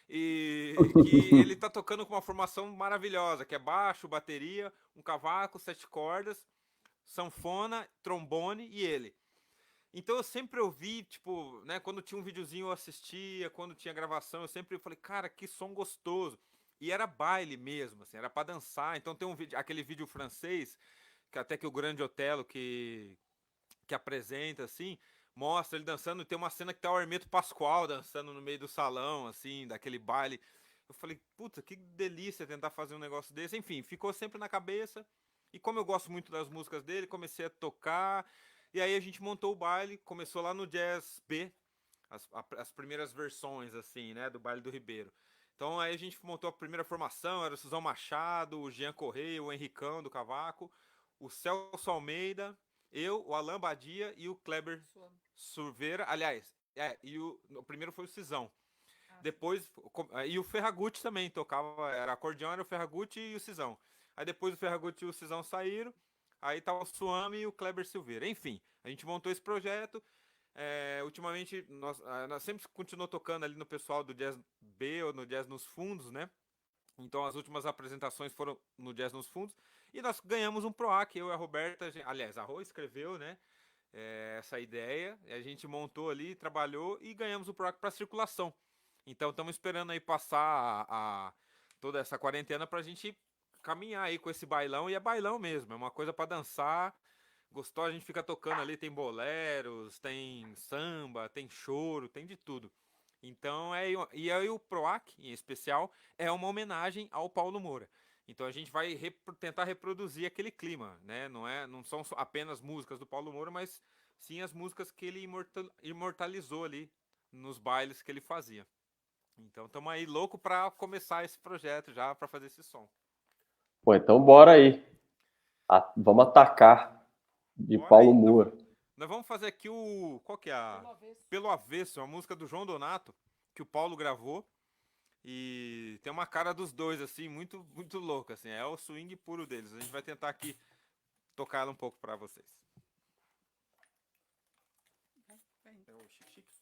e que ele tá tocando com uma formação maravilhosa, que é baixo, bateria, um cavaco, 7 cordas, sanfona, trombone e ele. Então eu sempre ouvi, tipo, né, quando tinha um videozinho eu assistia, quando tinha gravação eu sempre falei, cara, que som gostoso. E era baile mesmo, assim, era pra dançar. Então tem aquele vídeo francês, que até que o Grande Otelo que apresenta, assim, mostra ele dançando. Tem uma cena que tá o Hermeto Pascoal dançando no meio do salão, assim, daquele baile. Eu falei, puta, que delícia tentar fazer um negócio desse. Enfim, ficou sempre na cabeça. E como eu gosto muito das músicas dele, comecei a tocar. E aí a gente montou o baile, começou lá no Jazz B, as primeiras versões, assim, né, do Baile do Ribeiro. Então aí a gente montou a primeira formação, era o Suzão Machado, o Jean Correia, o Henricão do cavaco, o Celso Almeida, eu, o Alain Badia e o Kleber Surveira. Aliás, o primeiro foi o Cisão. Depois, e o Ferragutti também tocava, era acordeão, era o Ferragutti e o Cisão. Aí depois o Ferragutti e o Cisão saíram, aí tava o Suame e o Kleber Silveira. Enfim, a gente montou esse projeto. Ultimamente, nós sempre continuou tocando ali no pessoal do Jazz B ou no Jazz nos Fundos, né? Então as últimas apresentações foram no Jazz nos Fundos. E nós ganhamos um PROAC, eu e a Roberta. Aliás, a Rô escreveu, né? Essa ideia. A gente montou ali, trabalhou e ganhamos o PROAC para circulação. Então estamos esperando aí passar toda essa quarentena pra gente caminhar aí com esse bailão. E é bailão mesmo, é uma coisa pra dançar. Gostou, a gente fica tocando ali, tem boleros, tem samba, tem choro, tem de tudo. Então, e aí o PROAC, em especial, é uma homenagem ao Paulo Moura. Então a gente vai tentar reproduzir aquele clima, né? Não são apenas músicas do Paulo Moura, mas sim as músicas que ele imortalizou ali nos bailes que ele fazia. Então estamos aí louco para começar esse projeto já, para fazer esse som. Pô, então bora aí. Vamos atacar de Bora Paulo aí, Moura. Nós vamos fazer aqui qual que é Pelo Avesso, uma música do João Donato, que o Paulo gravou. E tem uma cara dos dois, assim, muito, muito louca, assim. É o swing puro deles. A gente vai tentar aqui tocar ela um pouco para vocês. É o chique-chique.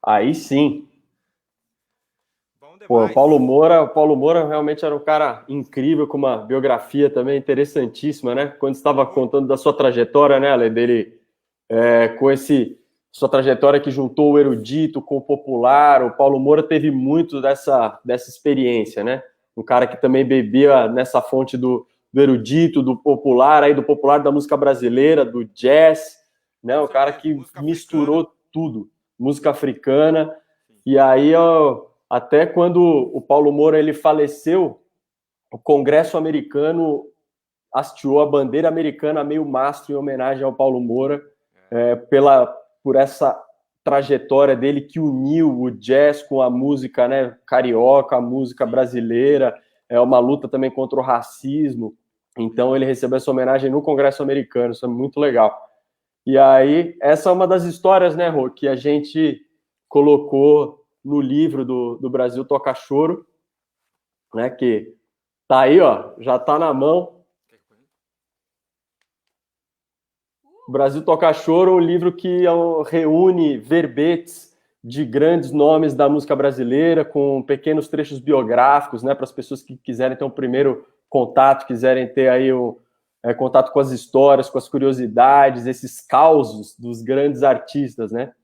Aí sim. Bom demais. Pô, o Paulo Moura realmente era um cara incrível, com uma biografia também interessantíssima, né? Quando estava contando da sua trajetória, né, além dele, com sua trajetória que juntou o erudito com o popular, o Paulo Moura teve muito dessa experiência, né? Um cara que também bebia nessa fonte do erudito, do popular, aí do popular da música brasileira, do jazz, né? Um cara que misturou tudo, música africana. E aí, até quando o Paulo Moura ele faleceu, o Congresso americano hasteou a bandeira americana a meio mastro em homenagem ao Paulo Moura, por essa trajetória dele que uniu o jazz com a música, né, carioca, a música brasileira, uma luta também contra o racismo. Então ele recebeu essa homenagem no Congresso americano, isso é muito legal. E aí, essa é uma das histórias, né, Rô, que a gente colocou no livro do Brasil Toca Choro, né, que tá aí, ó, já tá na mão. O Brasil Toca Choro, um livro que reúne verbetes de grandes nomes da música brasileira, com pequenos trechos biográficos, né, para as pessoas que quiserem ter um primeiro contato, quiserem ter aí contato com as histórias, com as curiosidades, esses causos dos grandes artistas, né?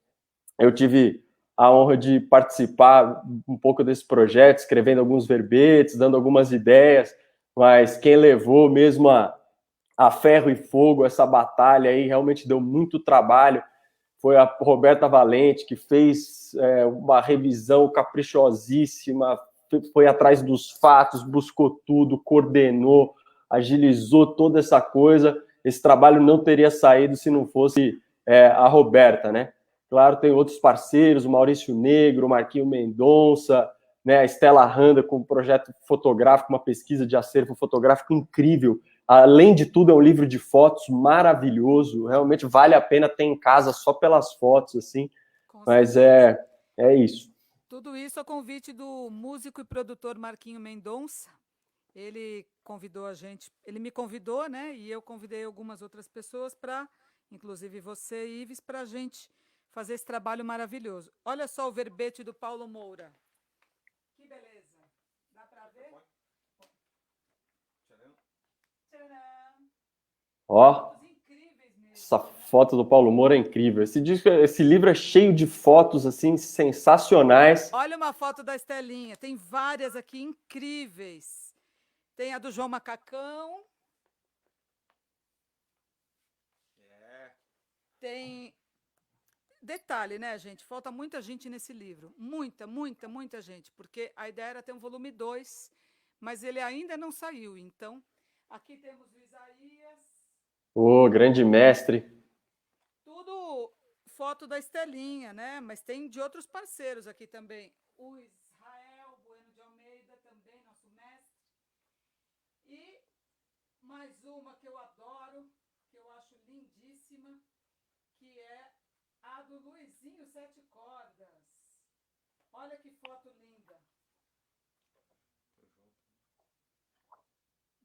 Eu tive a honra de participar um pouco desse projeto, escrevendo alguns verbetes, dando algumas ideias, mas quem levou mesmo a ferro e fogo essa batalha aí, realmente deu muito trabalho, foi a Roberta Valente, que fez uma revisão caprichosíssima, foi atrás dos fatos, buscou tudo, coordenou, agilizou toda essa coisa. Esse trabalho não teria saído se não fosse a Roberta, né? Claro, tem outros parceiros, o Maurício Negro, o Marquinho Mendonça, né, a Estela Randa com um projeto fotográfico, uma pesquisa de acervo fotográfico incrível Além de tudo, é um livro de fotos maravilhoso. Realmente vale a pena ter em casa só pelas fotos, assim. Mas é isso. Tudo isso a convite do músico e produtor Marquinho Mendonça. Ele convidou a gente, ele me convidou, né? E eu convidei algumas outras pessoas para, inclusive você, Ives, para a gente fazer esse trabalho maravilhoso. Olha só o verbete do Paulo Moura. Que beleza. Dá para ver? Ó, essa foto do Paulo Moura é incrível. Esse livro é cheio de fotos assim sensacionais. Olha uma foto da Estelinha. Tem várias aqui incríveis. Tem a do João Macacão. Tem detalhe, né, gente? Falta muita gente nesse livro. Muita gente. Porque a ideia era ter um volume 2, mas ele ainda não saiu. Então, aqui temos o Isaías. Ô, grande mestre. Tudo foto da Estelinha, né? Mas tem de outros parceiros aqui também. O Israel Bueno de Almeida, também nosso mestre. E mais uma que eu adoro, que eu acho lindíssima, que é a do Luizinho Sete Cordas. Olha que foto linda.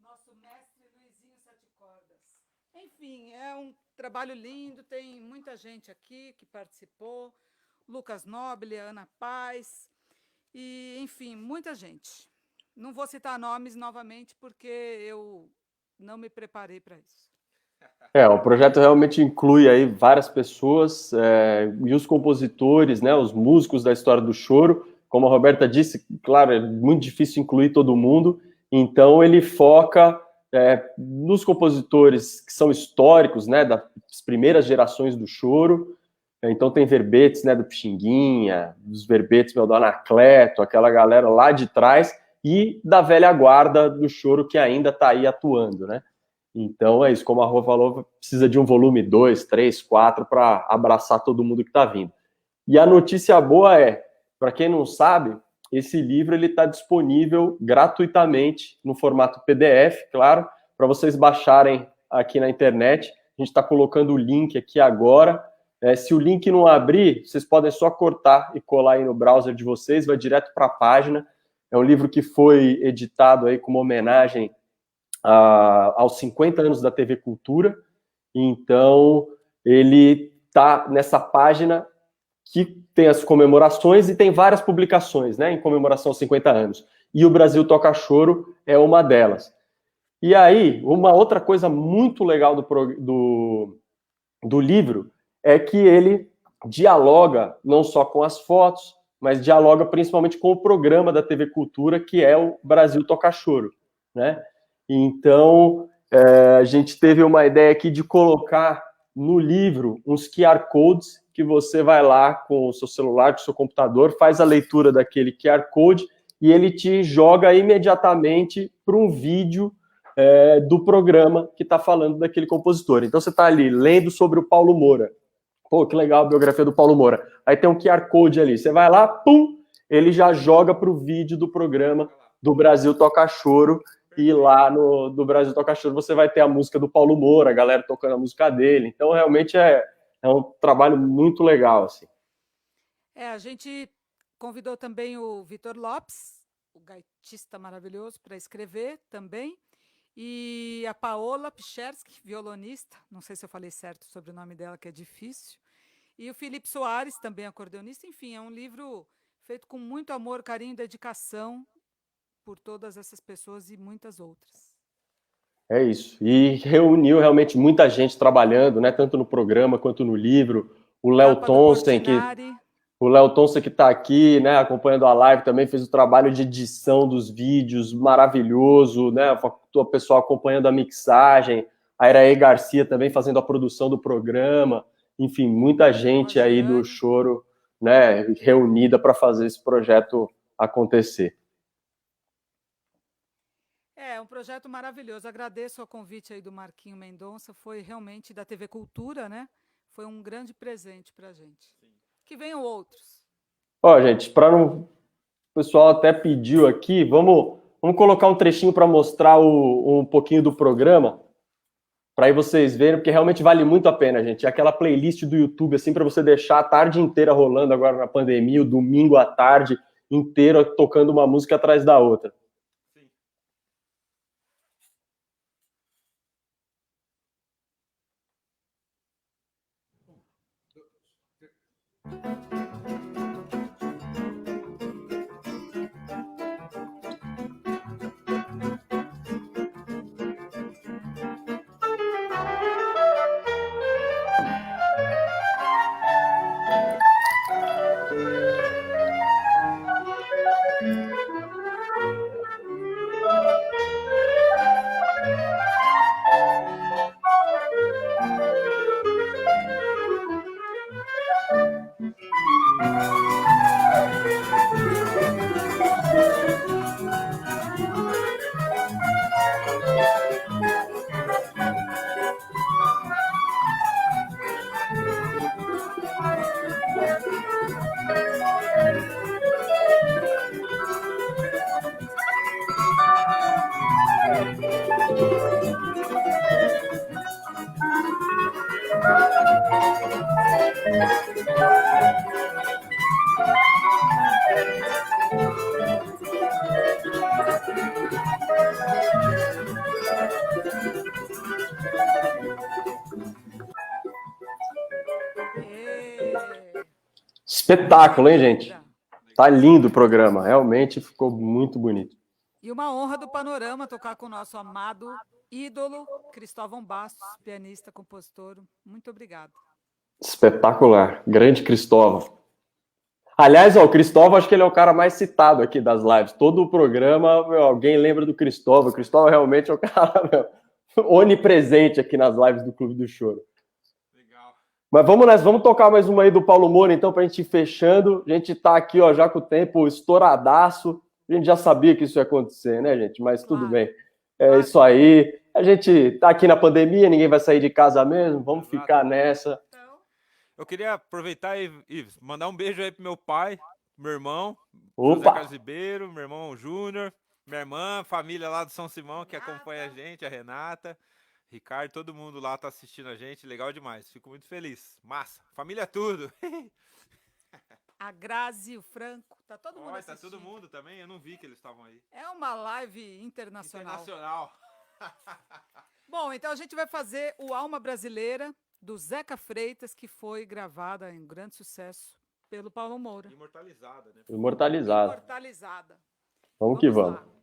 Nosso mestre Luizinho Sete Cordas. Enfim, é um trabalho lindo, tem muita gente aqui que participou. Lucas Noble, Ana Paz, e, enfim, muita gente. Não vou citar nomes novamente, porque eu não me preparei para isso. O projeto realmente inclui aí várias pessoas, e os compositores, né, os músicos da história do choro. Como a Roberta disse, claro, é muito difícil incluir todo mundo, então ele foca nos compositores que são históricos, né, das primeiras gerações do choro. Então tem verbetes, né, do Pixinguinha, dos verbetes do Anacleto, aquela galera lá de trás, e da velha guarda do choro que ainda está aí atuando, né? Então é isso, como a Rô falou, precisa de um volume 2, 3, 4 para abraçar todo mundo que está vindo. E a notícia boa é, para quem não sabe, esse livro ele está disponível gratuitamente no formato PDF, claro, para vocês baixarem aqui na internet. A gente está colocando o link aqui agora. Se o link não abrir, vocês podem só cortar e colar aí no browser de vocês, vai direto para a página. É um livro que foi editado aí como homenagem aos 50 anos da TV Cultura. Então, ele está nessa página que tem as comemorações e tem várias publicações, né, em comemoração aos 50 anos. E o Brasil Toca Choro é uma delas. E aí, uma outra coisa muito legal do livro é que ele dialoga não só com as fotos, mas dialoga principalmente com o programa da TV Cultura, que é o Brasil Toca Choro, né? Então, a gente teve uma ideia aqui de colocar no livro uns QR Codes que você vai lá com o seu celular, com o seu computador, faz a leitura daquele QR Code e ele te joga imediatamente para um vídeo do programa que está falando daquele compositor. Então, você está ali lendo sobre o Paulo Moura. Pô, que legal a biografia do Paulo Moura. Aí tem um QR Code ali. Você vai lá, pum, ele já joga para o vídeo do programa do Brasil Toca Choro. E lá do Brasil Toca Choro você vai ter a música do Paulo Moura, a galera tocando a música dele. Então, realmente é um trabalho muito legal, assim. A gente convidou também o Vitor Lopes, o gaitista maravilhoso, para escrever também. E a Paola Pichersky, violonista, não sei se eu falei certo sobre o nome dela, que é difícil. E o Felipe Soares, também acordeonista. Enfim, é um livro feito com muito amor, carinho e dedicação por todas essas pessoas e muitas outras. É isso. E reuniu realmente muita gente trabalhando, né? Tanto no programa quanto no livro. O Léo Tonsen, que está aqui, né, acompanhando a live, também fez o trabalho de edição dos vídeos maravilhoso, né? O pessoal acompanhando a mixagem, a Iraê Garcia também fazendo a produção do programa. Enfim, muita gente aí do choro, né, reunida para fazer esse projeto acontecer. É um projeto maravilhoso. Agradeço o convite aí do Marquinho Mendonça. Foi realmente da TV Cultura, né? Foi um grande presente para a gente. Sim. Que venham outros. Gente, para não... O pessoal até pediu aqui, vamos Vamos colocar um trechinho para mostrar um pouquinho do programa, para aí vocês verem, porque realmente vale muito a pena, gente. É aquela playlist do YouTube, assim, para você deixar a tarde inteira rolando agora na pandemia, o domingo à tarde inteira, tocando uma música atrás da outra. Sim. Espetáculo, hein, gente? Tá lindo o programa, realmente ficou muito bonito. E uma honra do Panorama tocar com o nosso amado ídolo, Cristóvão Bastos, pianista, compositor. Muito obrigado. Espetacular, grande Cristóvão. Aliás, o Cristóvão, acho que ele é o cara mais citado aqui das lives. Todo o programa, alguém lembra do Cristóvão. O Cristóvão realmente é o cara onipresente aqui nas lives do Clube do Choro. Legal. Mas vamos tocar mais uma aí do Paulo Moura, então, para a gente ir fechando. A gente tá aqui, ó, já com o tempo estouradaço. A gente já sabia que isso ia acontecer, né, gente? Mas tudo bem. É isso aí. A gente tá aqui na pandemia, ninguém vai sair de casa mesmo. Vamos ficar nessa. Eu queria aproveitar e mandar um beijo aí pro meu pai, meu irmão, Opa. José Carlos Ribeiro, meu irmão Júnior, minha irmã, família lá do São Simão que acompanha a gente, a Renata, Ricardo, todo mundo lá tá assistindo a gente, legal demais, fico muito feliz. Massa, família tudo. A Grazi, o Franco, tá todo mundo assistindo. Tá todo mundo também, eu não vi que eles estavam aí. É uma live internacional. Internacional. Bom, então a gente vai fazer o Alma Brasileira, do Zeca Freitas, que foi gravada em grande sucesso pelo Paulo Moura. Imortalizada, né? Imortalizada. Vamos que vamos. Lá.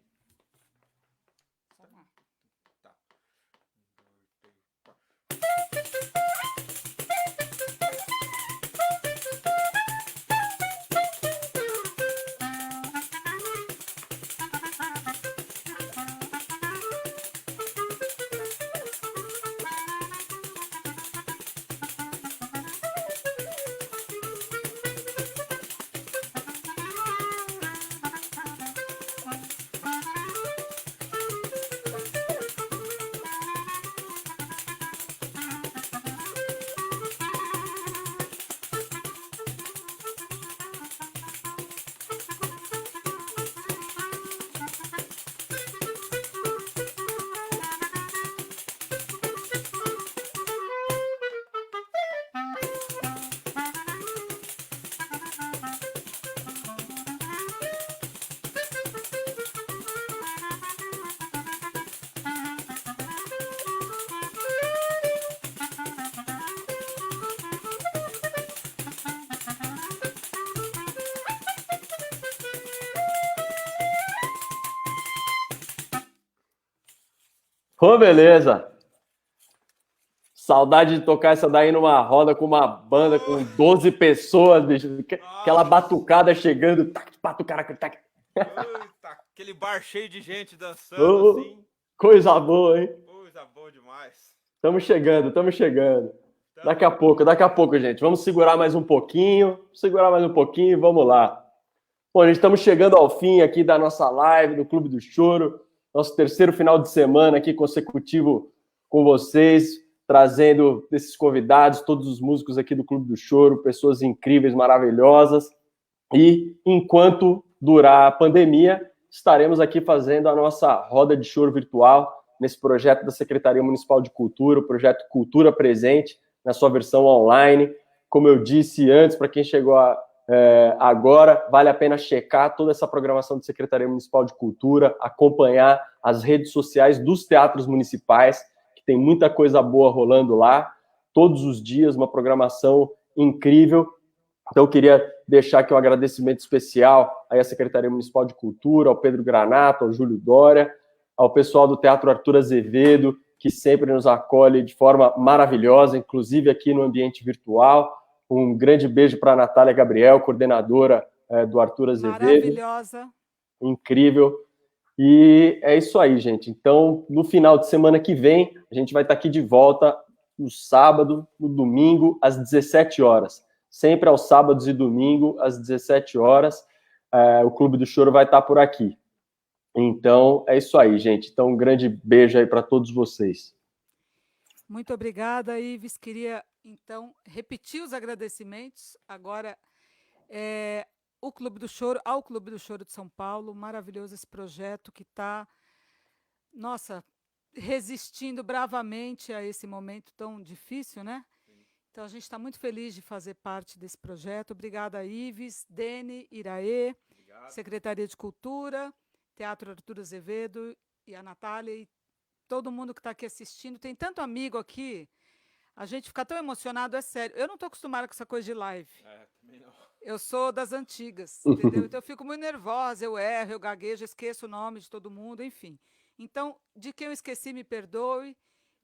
Ô, beleza. Saudade de tocar essa daí numa roda com uma banda com 12 pessoas, bicho. Aquela batucada chegando. Eita, aquele bar cheio de gente dançando assim. Coisa boa, hein? Coisa boa demais. Estamos chegando. Daqui a pouco, gente. Vamos segurar mais um pouquinho. E vamos lá. Bom, gente, estamos chegando ao fim aqui da nossa live do Clube do Choro. Nosso terceiro final de semana aqui consecutivo com vocês, trazendo esses convidados, todos os músicos aqui do Clube do Choro, pessoas incríveis, maravilhosas. E enquanto durar a pandemia, estaremos aqui fazendo a nossa roda de choro virtual nesse projeto da Secretaria Municipal de Cultura, o projeto Cultura Presente, na sua versão online. Como eu disse antes, para quem chegou agora, vale a pena checar toda essa programação da Secretaria Municipal de Cultura, acompanhar as redes sociais dos teatros municipais, que tem muita coisa boa rolando lá, todos os dias, uma programação incrível. Então, eu queria deixar aqui um agradecimento especial aí à Secretaria Municipal de Cultura, ao Pedro Granato, ao Júlio Dória, ao pessoal do Teatro Arthur Azevedo, que sempre nos acolhe de forma maravilhosa, inclusive aqui no ambiente virtual. Um grande beijo para a Natália Gabriel, coordenadora do Arthur Azevedo. Maravilhosa. Incrível. E é isso aí, gente. Então, no final de semana que vem, a gente vai estar aqui de volta no sábado, no domingo, às 17 horas. Sempre aos sábados e domingo, às 17 horas. O Clube do Choro vai estar por aqui. Então, é isso aí, gente. Então, um grande beijo aí para todos vocês. Muito obrigada, Ives. Queria, então, repetir os agradecimentos. Agora, ao Clube do Choro de São Paulo. Maravilhoso esse projeto que está, nossa, resistindo bravamente a esse momento tão difícil, né? Então, a gente está muito feliz de fazer parte desse projeto. Obrigada, Ives, Dene, Iraê, Obrigado. Secretaria de Cultura, Teatro Arthur Azevedo e a Natália e todo mundo que está aqui assistindo. Tem tanto amigo aqui, a gente fica tão emocionado, é sério. Eu não estou acostumada com essa coisa de live. Também não. Eu sou das antigas, entendeu? Então, eu fico muito nervosa, eu erro, eu gaguejo, esqueço o nome de todo mundo, enfim. Então, de quem eu esqueci, me perdoe.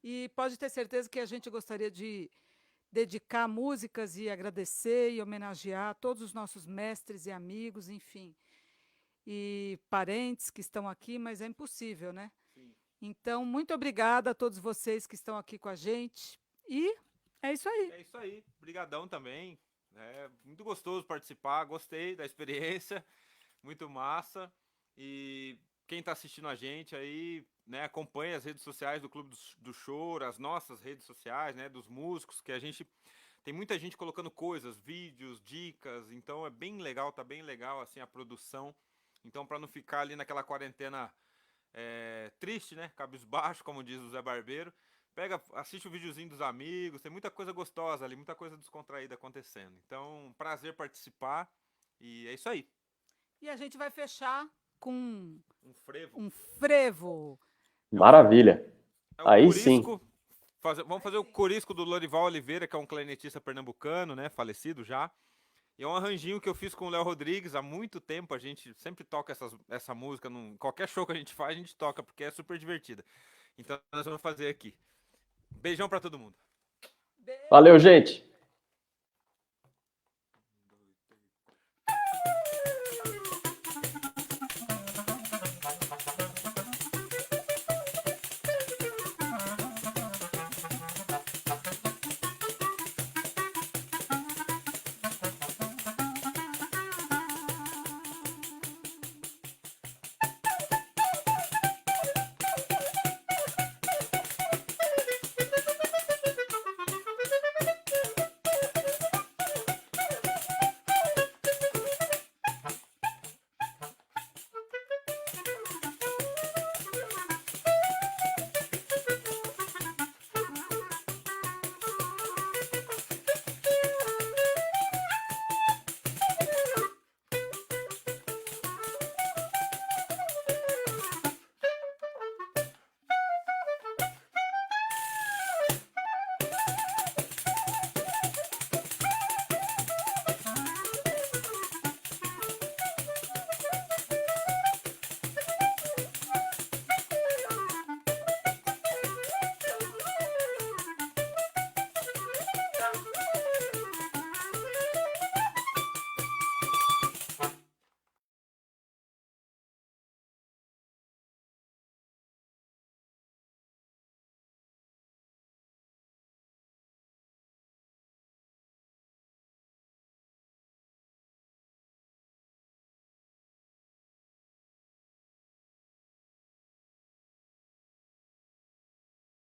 E pode ter certeza que a gente gostaria de dedicar músicas e agradecer e homenagear todos os nossos mestres e amigos, enfim, e parentes que estão aqui, mas é impossível, né? Sim. Então, muito obrigada a todos vocês que estão aqui com a gente. E é isso aí. É isso aí. Obrigadão também. Muito gostoso participar, gostei da experiência, muito massa. E quem está assistindo a gente aí, né, acompanha as redes sociais do Clube do Choro, as nossas redes sociais, né, dos músicos, que a gente tem muita gente colocando coisas, vídeos, dicas, então é bem legal, tá bem legal assim a produção. Então, para não ficar ali naquela quarentena triste, né, cabisbaixo, como diz o Zé Barbeiro, assiste o videozinho dos amigos, tem muita coisa gostosa ali, muita coisa descontraída acontecendo. Então, prazer participar e é isso aí. E a gente vai fechar com um frevo. Maravilha. Aí Corisco, sim. Vamos fazer o Corisco do Lorival Oliveira, que é um clarinetista pernambucano, né, falecido já. E é um arranjinho que eu fiz com o Léo Rodrigues há muito tempo. A gente sempre toca essa música, qualquer show que a gente faz, a gente toca, porque é super divertida. Então, nós vamos fazer aqui. Beijão pra todo mundo. Valeu, gente.